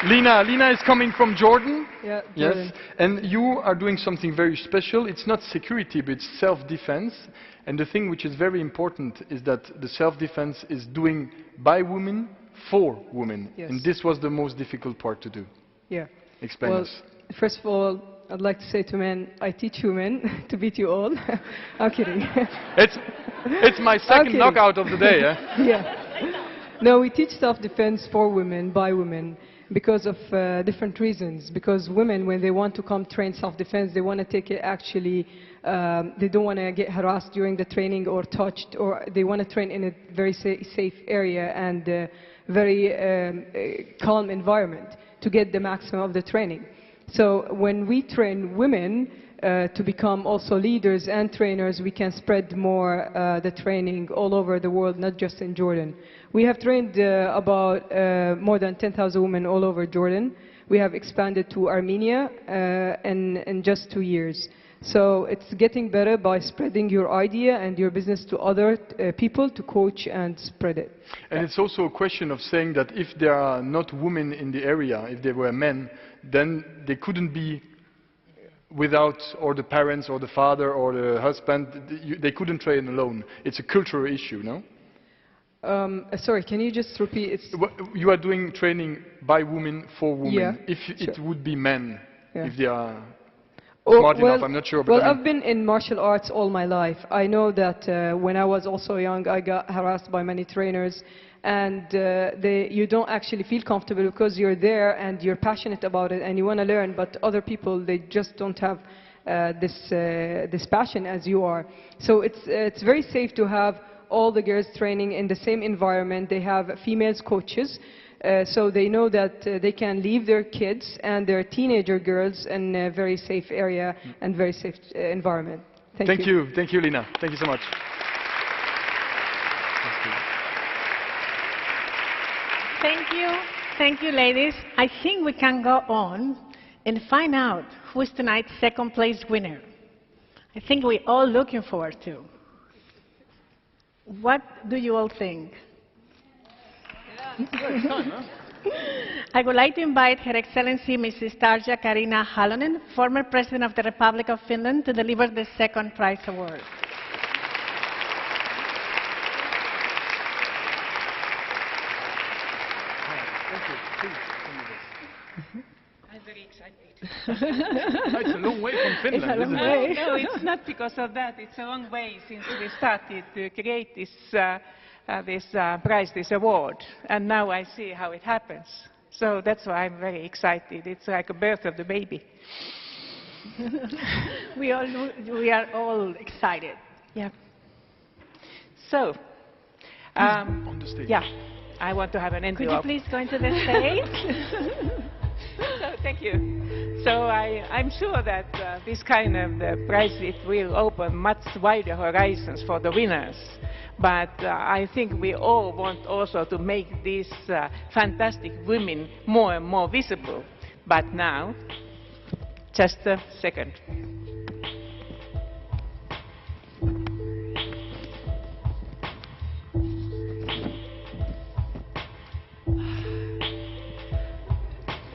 Lina is coming from Jordan. Yeah, Jordan. Yes, and you are doing something very special. It's not security, but it's self-defense. And the thing which is very important is that the self-defense is doing by women for women. Yes. And this was the most difficult part to do. Yeah. Explain us. First of all, I'd like to say to men, I teach women to beat you all. I'm kidding. It's my second knockout of the day. Yeah. No, we teach self-defense for women, by women, because of different reasons. Because women, when they want to come train self-defense, they want to take it actually, they don't want to get harassed during the training or touched, or they want to train in a very safe area and very calm environment to get the maximum of the training. So when we train women to become also leaders and trainers, we can spread more the training all over the world, not just in Jordan. We have trained about more than 10,000 women all over Jordan. We have expanded to Armenia in just 2 years. So it's getting better by spreading your idea and your business to other people to coach and spread it. And it's also a question of saying that if there are not women in the area, if there were men, then they couldn't be without, or the parents or the father or the husband, they couldn't train alone. It's a cultural issue, no? Sorry, can you just repeat? You are doing training by women for women. Yeah, if it would be men, if they are Oh, smart enough, I'm not sure. But well, I've been in martial arts all my life. I know that when I was also young, I got harassed by many trainers, and you don't actually feel comfortable because you're there and you're passionate about it and you want to learn, but other people, they just don't have this passion as you are. So it's very safe to have all the girls training in the same environment. They have female coaches, so they know that they can leave their kids and their teenager girls in a very safe area and very safe environment. Thank you. Thank you, Lina. Thank you so much. Thank you, ladies. I think we can go on and find out who is tonight's second place winner. I think we're all looking forward to. What do you all think? I would like to invite Her Excellency Mrs. Tarja Karina Halonen, former President of the Republic of Finland, to deliver the second prize award. I'm very excited. It's a long way from Finland, isn't it? No, it's not because of that. It's a long way since we started to create this prize, this award. And now I see how it happens. So that's why I'm very excited. It's like a birth of the baby. We are all excited. Yeah. So, on the stage. Yeah, I want to have an envelope. Could you please go into the stage? So, thank you. So I'm sure that this kind of prize, it will open much wider horizons for the winners. But I think we all want also to make these fantastic women more and more visible. But now, just a second.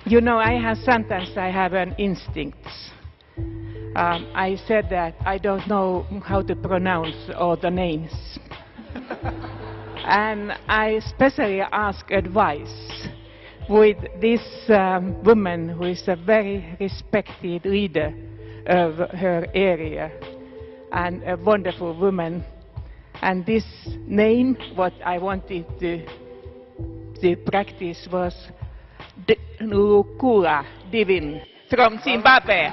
You know, sometimes I have an instinct. I said that I don't know how to pronounce all the names. And I especially ask advice with this woman who is a very respected leader of her area and a wonderful woman. And this name, what I wanted to practice was Lukula Divin from Zimbabwe.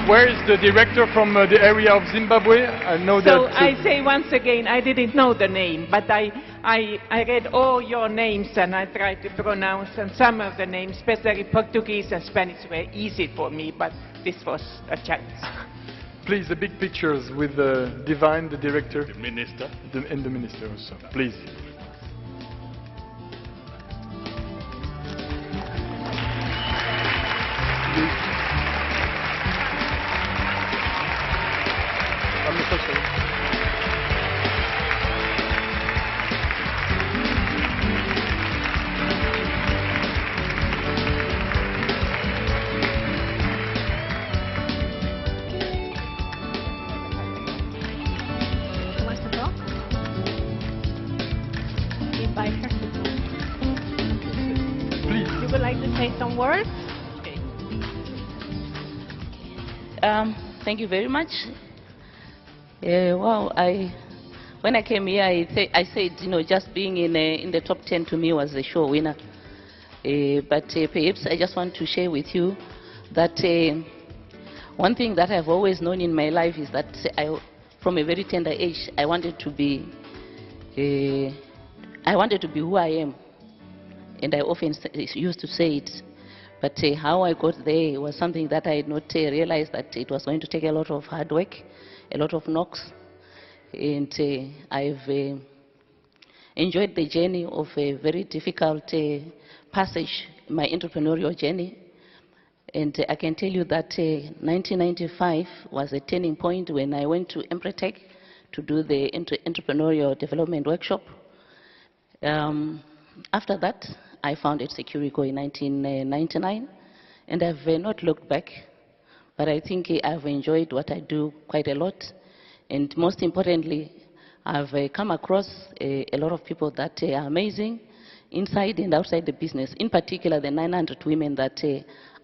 Where is the director from the area of Zimbabwe? I know that. So I say once again, I didn't know the name, but I read all your names and I tried to pronounce, and some of the names, especially Portuguese and Spanish, were easy for me, but this was a challenge. Please, the big pictures with Divine, the director. The minister. And the minister also, please. You would like to say some words? Okay. Thank you very much. Well, when I came here, I said, you know, just being in the top 10 to me was a sure winner. But perhaps I just want to share with you that one thing that I've always known in my life is that from a very tender age, I wanted to be who I am. And I often used to say it. But how I got there was something that I had not realized that it was going to take a lot of hard work, a lot of knocks. And I've enjoyed the journey of a very difficult passage, my entrepreneurial journey. And I can tell you that 1995 was a turning point when I went to Empretech to do the entrepreneurial development workshop. After that, I founded Securico in 1999, and I've not looked back. But I think I've enjoyed what I do quite a lot. And most importantly, I've come across a lot of people that are amazing, inside and outside the business, in particular the 900 women that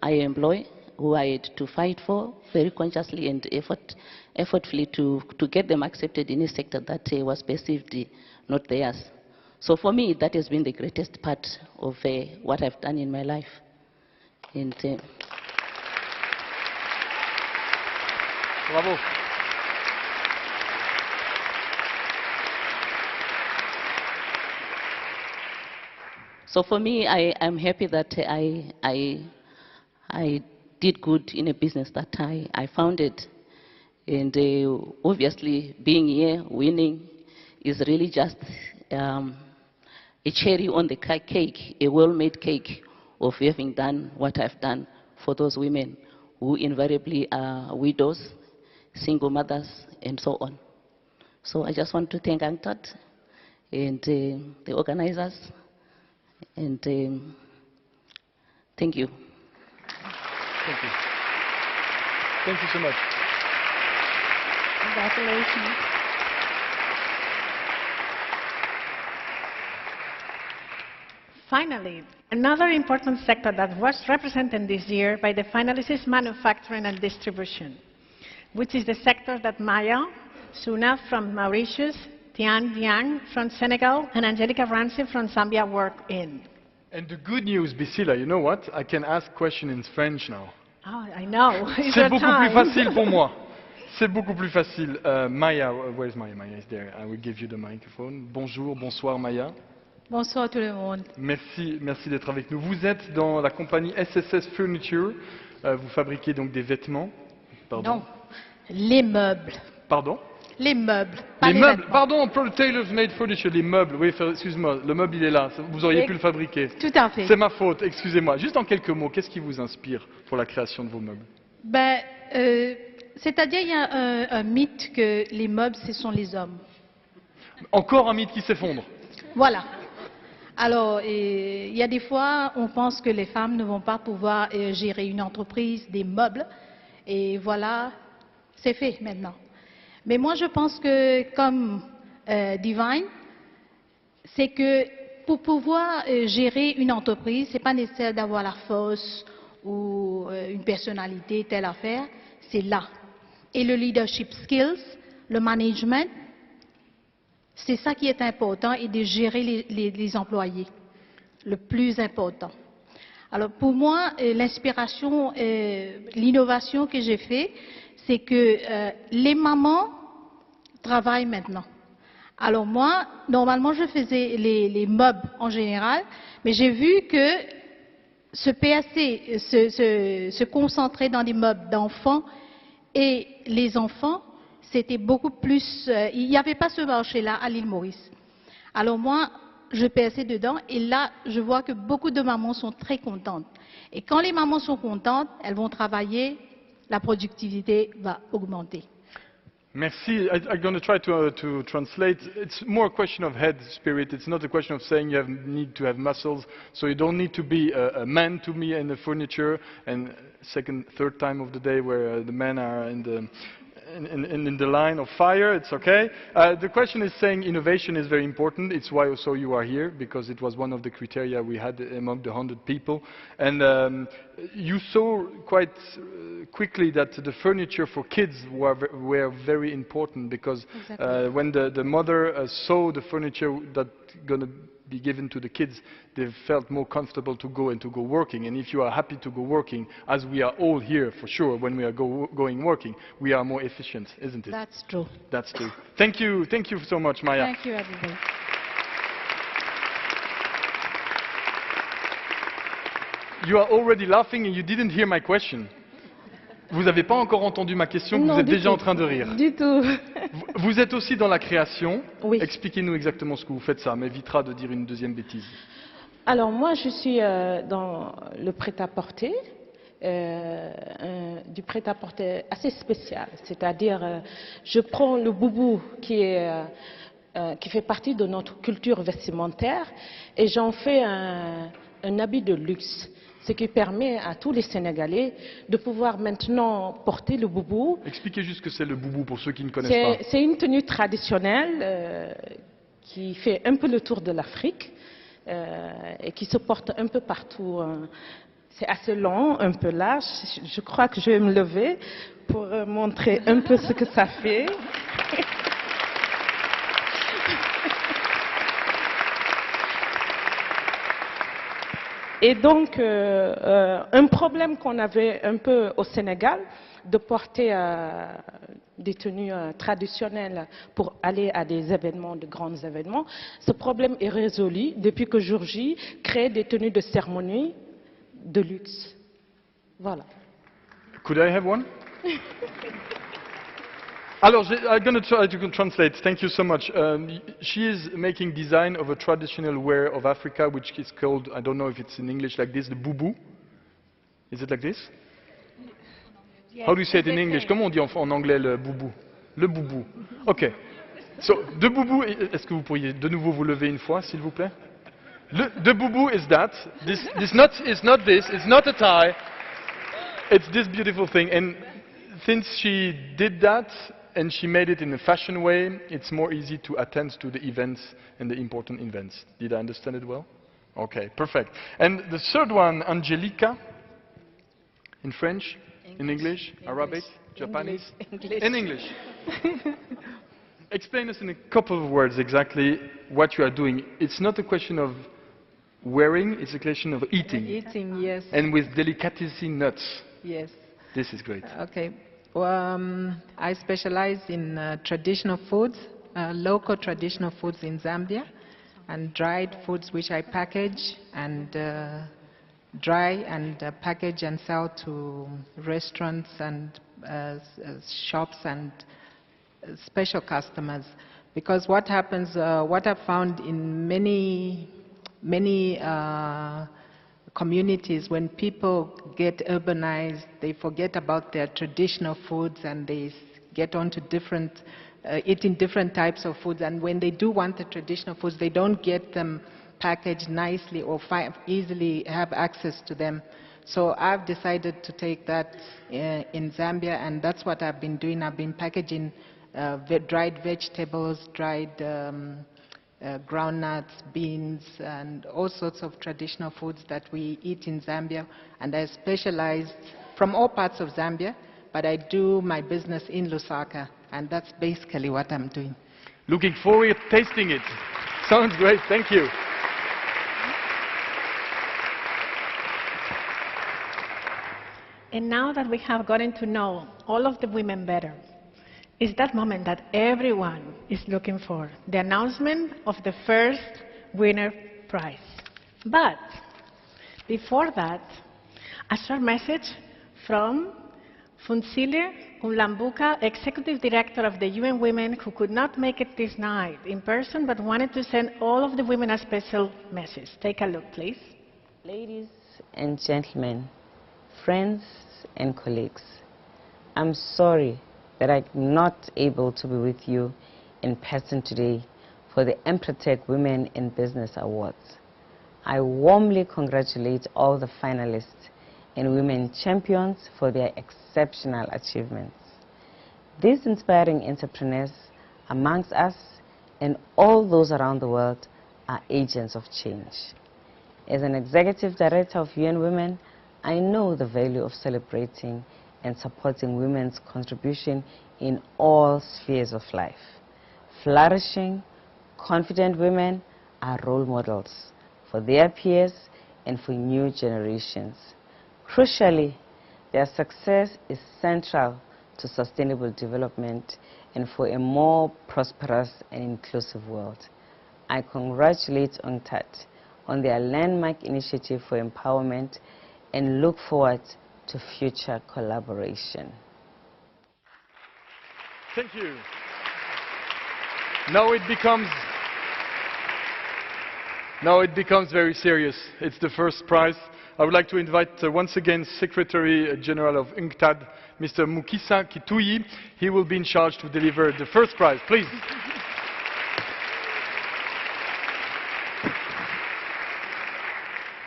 I employ, who I had to fight for very consciously and effortfully to get them accepted in a sector that was perceived not theirs. So for me, that has been the greatest part of what I've done in my life. And, Bravo. So for me, I'm happy that I did good in a business that I founded. And obviously, being here, winning, is really just a cherry on the cake, a well-made cake of having done what I've done for those women who invariably are widows, single mothers, and so on. So I just want to thank UNCTAD and the organizers, and thank you. Thank you. Thank you so much. Congratulations. Finally, another important sector that was represented this year by the finalists is manufacturing and distribution, which is the sector that Maya, Suna from Mauritius, Tian Yang from Senegal, and Angelica Ramsey from Zambia work in. And the good news, Bisila, you know what? I can ask questions in French now. Oh, I know. C'est beaucoup plus facile pour moi. C'est beaucoup plus facile. Maya, where's Maya? Maya is there. I will give you the microphone. Bonjour, bonsoir Maya. Bonsoir à tout le monde. Merci, merci d'être avec nous. Vous êtes dans la compagnie SSS Furniture. Vous fabriquez donc des vêtements. Pardon. Non, les meubles. Pardon? Les meubles. Les meubles. Pardon, Tailors Made Furniture, les meubles. Oui, excuse-moi, le meuble il est là. Vous auriez pu le fabriquer. Tout à fait. C'est ma faute, excusez-moi. Juste en quelques mots, qu'est-ce qui vous inspire pour la création de vos meubles? C'est-à-dire, il y a un mythe que les meubles, ce sont les hommes. Encore un mythe qui s'effondre. Voilà. Alors, il y a des fois, on pense que les femmes ne vont pas pouvoir gérer une entreprise, des meubles. Et voilà, c'est fait maintenant. Mais moi, je pense que, comme Divine, c'est que pour pouvoir gérer une entreprise, ce n'est pas nécessaire d'avoir la force ou une personnalité, telle affaire. C'est là. Et le leadership skills, le management, c'est ça qui est important, et de gérer les employés, le plus important. Alors pour moi, l'inspiration, l'innovation que j'ai fait, c'est que les mamans travaillent maintenant. Alors moi, normalement, je faisais les meubles en général, mais j'ai vu que se PAC, se concentrer dans des meubles d'enfants et les enfants, c'était beaucoup plus... il n'y avait pas ce marché-là à l'île Maurice. Alors moi, je PAC dedans, et là, je vois que beaucoup de mamans sont très contentes. Et quand les mamans sont contentes, elles vont travailler, la productivité va augmenter. Merci. I'm going to try to translate. It's more a question of head spirit. It's not a question of saying you need to have muscles. So you don't need to be a man to me in the furniture. And second, third time of the day where the men are in the line of fire, it's okay. The question is saying innovation is very important. It's why also you are here, because it was one of the criteria we had among the 100 people. And you saw quite quickly that the furniture for kids were very important, because when the mother saw the furniture that's going to be given to the kids, they felt more comfortable to go working. And if you are happy to go working, as we are all here for sure, when we are going working, we are more efficient, isn't it? That's true. That's true. Thank you so much, Maya. Thank you, everybody. You are already laughing and you didn't hear my question. Vous n'avez pas encore entendu ma question, vous êtes déjà en train de rire. Du tout. Vous êtes aussi dans la création. Oui. Expliquez-nous exactement ce que vous faites, ça m'évitera de dire une deuxième bêtise. Alors moi, je suis dans le prêt-à-porter, du prêt-à-porter assez spécial. C'est-à-dire, je prends le boubou qui fait partie de notre culture vestimentaire et j'en fais un habit de luxe. Ce qui permet à tous les Sénégalais de pouvoir maintenant porter le boubou. Expliquez juste ce que c'est le boubou pour ceux qui ne connaissent pas. C'est une tenue traditionnelle qui fait un peu le tour de l'Afrique. et qui se porte un peu partout. C'est assez long, un peu large. Je crois que je vais me lever pour montrer un peu ce que ça fait. Et donc, un problème qu'on avait un peu au Sénégal, de porter des tenues traditionnelles pour aller à des événements, de grands événements, ce problème est résolu depuis que Jour J crée des tenues de cérémonie de luxe. Voilà. Could I have one? Alors, I'm going to try to translate. Thank you so much. She is making design of a traditional wear of Africa, which is called, I don't know if it's in English like this, the boubou. Is it like this? Yes, How do you say it in English? Comment on dit en anglais le boubou? Le boubou. OK. So, the boubou, est-ce que vous pourriez de nouveau vous lever une fois, s'il vous plaît? The boubou is that. It's not this. It's not a tie. It's this beautiful thing. And since she did that, and she made it in a fashion way, it's more easy to attend to the events and the important events. Did I understand it well? Okay, perfect. And the third one, Angelica, in French, in English, Arabic, Japanese? English. In English. Explain us in a couple of words exactly what you are doing. It's not a question of wearing, it's a question of eating. Eating, yes. And with delicatessen nuts. Yes. This is great. Okay. I specialize in traditional foods, local traditional foods in Zambia, and dried foods which I package and dry and package and sell to restaurants and shops and special customers. Because what happens, what I've found in many communities, when people get urbanized, they forget about their traditional foods and they get on to eating different types of foods. And when they do want the traditional foods, they don't get them packaged nicely or easily have access to them. So I've decided to take that in Zambia, and that's what I've been doing. I've been packaging dried vegetables, dried groundnuts, beans, and all sorts of traditional foods that we eat in Zambia. And I specialize from all parts of Zambia, but I do my business in Lusaka, and that's basically what I'm doing. Looking forward to tasting it. Sounds great, thank you. And now that we have gotten to know all of the women better, it's that moment that everyone is looking for, the announcement of the first winner prize. But before that, a short message from Funsile Umlambuka, Executive Director of the UN Women, who could not make it this night in person, but wanted to send all of the women a special message. Take a look, please. Ladies and gentlemen, friends and colleagues, I'm sorry that I'm not able to be with you in person today for the Empretech Women in Business Awards. I warmly congratulate all the finalists and women champions for their exceptional achievements. These inspiring entrepreneurs amongst us and all those around the world are agents of change. As an executive director of UN Women, I know the value of celebrating and supporting women's contribution in all spheres of life. Flourishing, confident women are role models for their peers and for new generations. Crucially, their success is central to sustainable development and for a more prosperous and inclusive world. I congratulate UNCTAD on their landmark initiative for empowerment and look forward to future collaboration. Thank you. Now it becomes very serious. It's the first prize. I would like to invite once again Secretary General of UNCTAD, Mr. Mukisa Kituyi. He will be in charge to deliver the first prize. Please.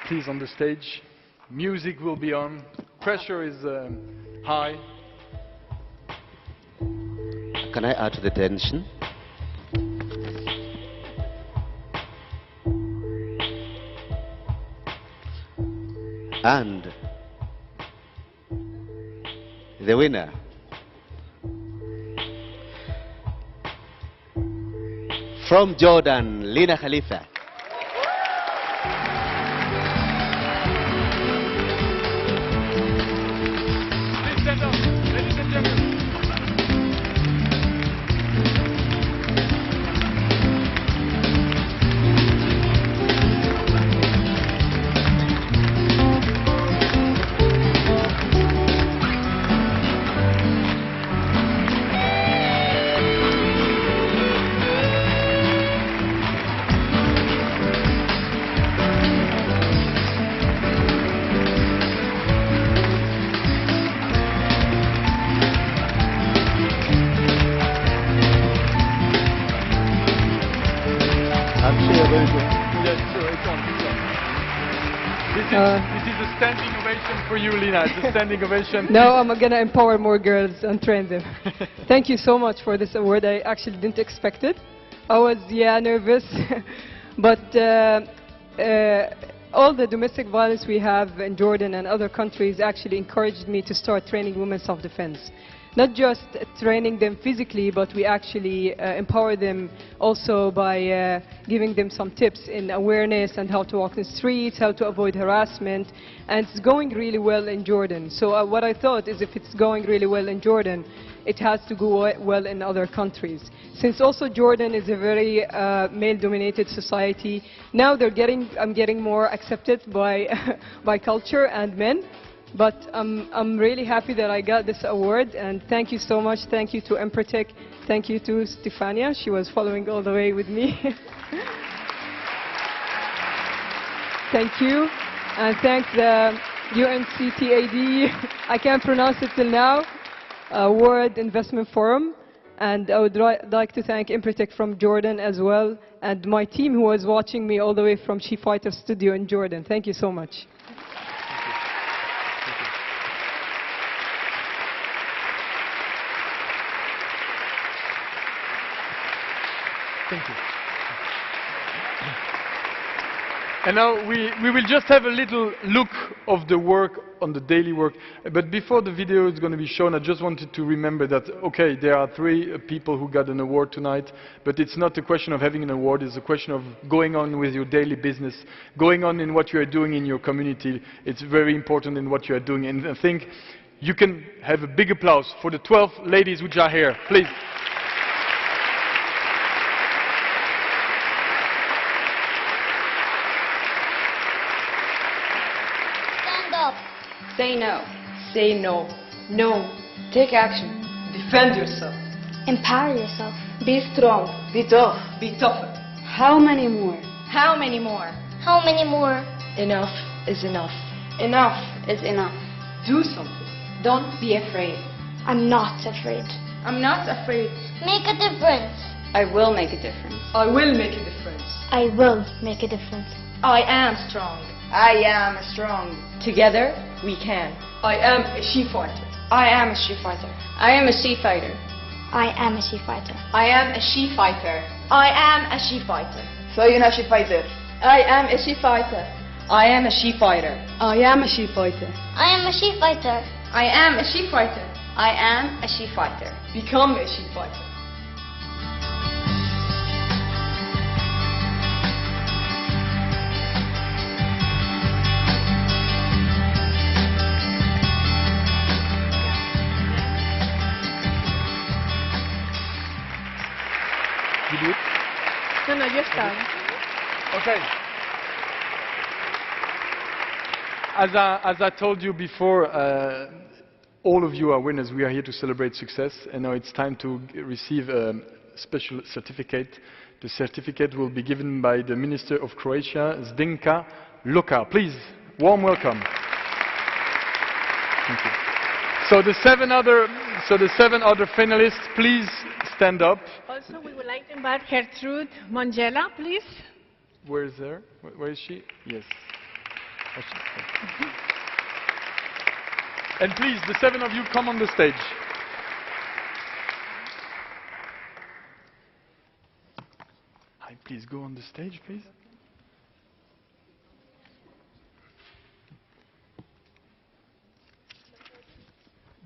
Please on the stage. Music will be on. Pressure is high. Can I add to the tension? And the winner from Jordan, Lina Khalifa. Please stand up, ladies and gentlemen. I'm sure you're going to. Yes, sure, it's on. This is a standing ovation for you, Lina. It's a standing ovation. Now I'm going to empower more girls and train them. Thank you so much for this award. I actually didn't expect it. I was, nervous. But all the domestic violence we have in Jordan and other countries actually encouraged me to start training women self-defense. Not just training them physically, but we actually empower them also by giving them some tips in awareness and how to walk in the streets, how to avoid harassment. And it's going really well in Jordan. So what I thought is if it's going really well in Jordan, it has to go well in other countries. Since also Jordan is a very male-dominated society, now I'm getting more accepted by, by culture and men. But I'm really happy that I got this award, and thank you so much. Thank you to Emprotech. Thank you to Stefania. She was following all the way with me. Thank you. And thanks the UNCTAD, I can't pronounce it till now, World Investment Forum. And I would like to thank Emprotech from Jordan as well, and my team who was watching me all the way from She Fighter Studio in Jordan. Thank you so much. Thank you. And now we will just have a little look of the work, on the daily work. But before the video is going to be shown, I just wanted to remember that, okay, there are 3 people who got an award tonight, but it's not a question of having an award, it's a question of going on with your daily business, going on in what you are doing in your community. It's very important in what you are doing. And I think you can have a big applause for the 12 ladies which are here, please. Say no. Say no. No. Take action. Defend yourself. Empower yourself. Be strong. Be tough. Be tougher. How many more? How many more? How many more? Enough is enough. Enough is enough. Do something. Don't be afraid. I'm not afraid. I'm not afraid. Make a difference. I will make a difference. I will make a difference. I will make a difference. I am strong. I am strong. Together, we can. I am a she fighter. I am a she fighter. I am a she fighter. I am a she fighter. I am a she fighter. I am a she fighter. Soy una she fighter. I am a she fighter. I am a she fighter. I am a she fighter. I am a she fighter. I am a she fighter. I am a she fighter. Become a she fighter. You do it? No, just start. Okay. As I told you before, all of you are winners. We are here to celebrate success, and now it's time to receive a special certificate. The certificate will be given by the Minister of Croatia, Zdenka Luka. Please, warm welcome. Thank you. So the seven other finalists, please stand up. Also, we would like to invite Gertrude Mongela, please. Where is her? Where is she? Yes. And please, the 7 of you, come on the stage. Hi, please go on the stage, please.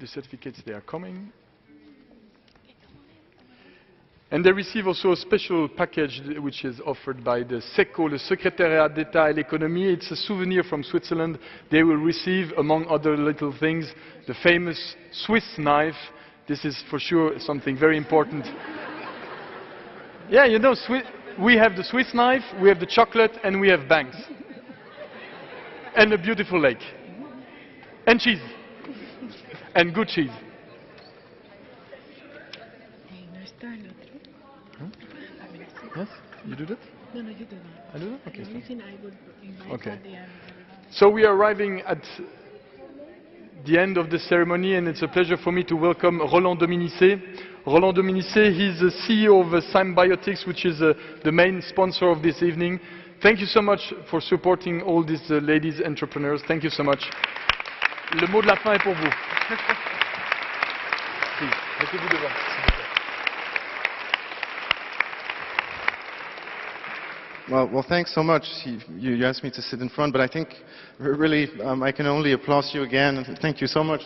the certificates, they are coming. And they receive also a special package which is offered by the SECO, le Secrétariat d'État à l'économie. It's a souvenir from Switzerland. They will receive, among other little things, the famous Swiss knife. This is for sure something very important. Yeah, you know, we have the Swiss knife, we have the chocolate, and we have banks. And a beautiful lake. And cheese. And good cheese. Yes? You do that? No, you do that. I do that? Okay. The only thing I would invite Okay. they are So we are arriving at the end of the ceremony, and it's a pleasure for me to welcome Roland Dominicé. Roland Dominicé, he's the CEO of Symbiotics, which is the main sponsor of this evening. Thank you so much for supporting all these ladies entrepreneurs. Thank you so much. Le mot de la fin est pour vous. Please, mettez-vous devant, s'il vous plaît. Well, thanks so much. You asked me to sit in front, but I think really I can only applaud you again. And thank you so much.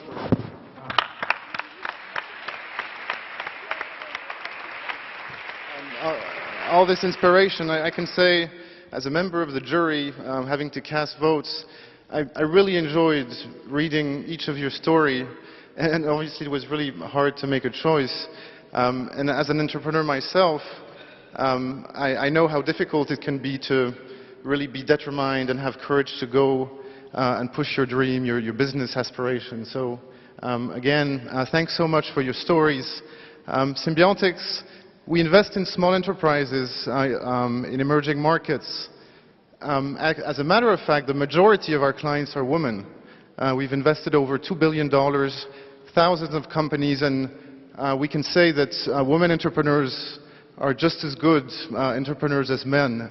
All this inspiration, I can say, as a member of the jury, having to cast votes, I really enjoyed reading each of your story, and obviously it was really hard to make a choice. And as an entrepreneur myself, I know how difficult it can be to really be determined and have courage to go and push your dream, your business aspiration. So again, thanks so much for your stories. Symbiotics, we invest in small enterprises in emerging markets. As a matter of fact, the majority of our clients are women. We've invested over $2 billion, thousands of companies, and we can say that women entrepreneurs are just as good entrepreneurs as men.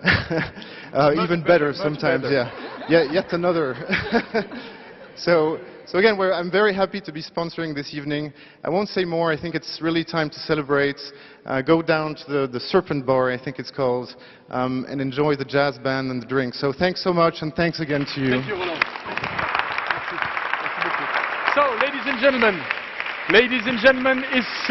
Even better sometimes, better. yeah. Yet another. So again, I'm very happy to be sponsoring this evening. I won't say more. I think it's really time to celebrate. Go down to the Serpent Bar, I think it's called, and enjoy the jazz band and the drinks. So thanks so much, and thanks again to you. Thank you, Roland. So, ladies and gentlemen, it's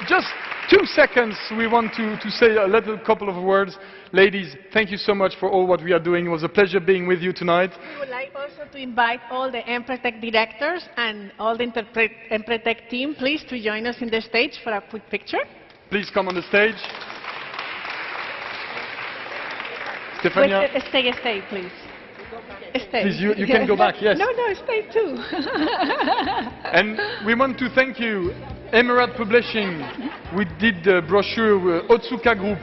just 2 seconds. We want to say a little couple of words. Ladies, thank you so much for all what we are doing. It was a pleasure being with you tonight. We would like also to invite all the Empretec directors and all the Empretec team, please, to join us in the stage for a quick picture. Please come on the stage. Stefania. Stay, please. Stay. Please, you can go back, yes. No, stay too. And we want to thank you, Emerald Publishing. We did the brochure, Otsuka Group,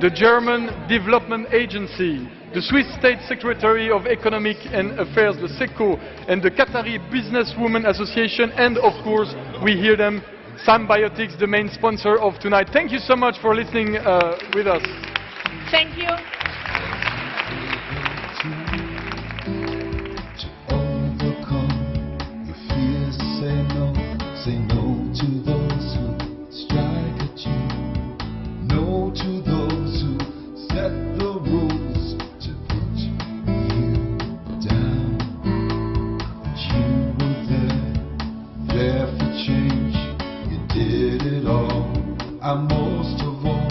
the German Development Agency, the Swiss State Secretary of Economic and Affairs, the SECO, and the Qatari Businesswomen Association, and of course, we hear them, Symbiotics, the main sponsor of tonight. Thank you so much for listening with us. Thank you. Say no to those who strike at you. No to those who set the rules to put you down. You were there for change. You did it all. And most of all,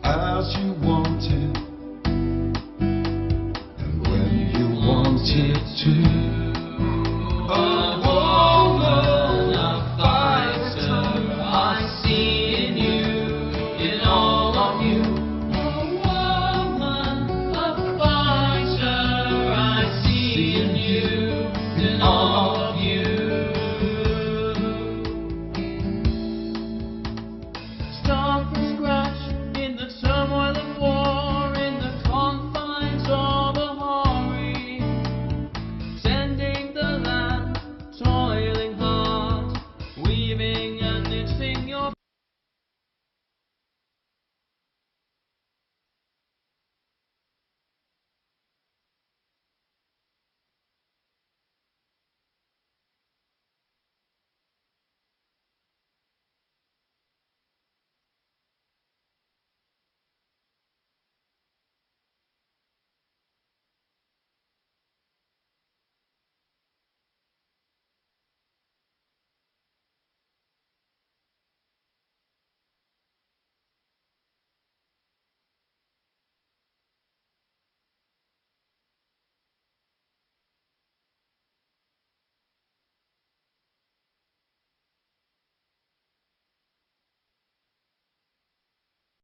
as you wanted. And when you wanted to.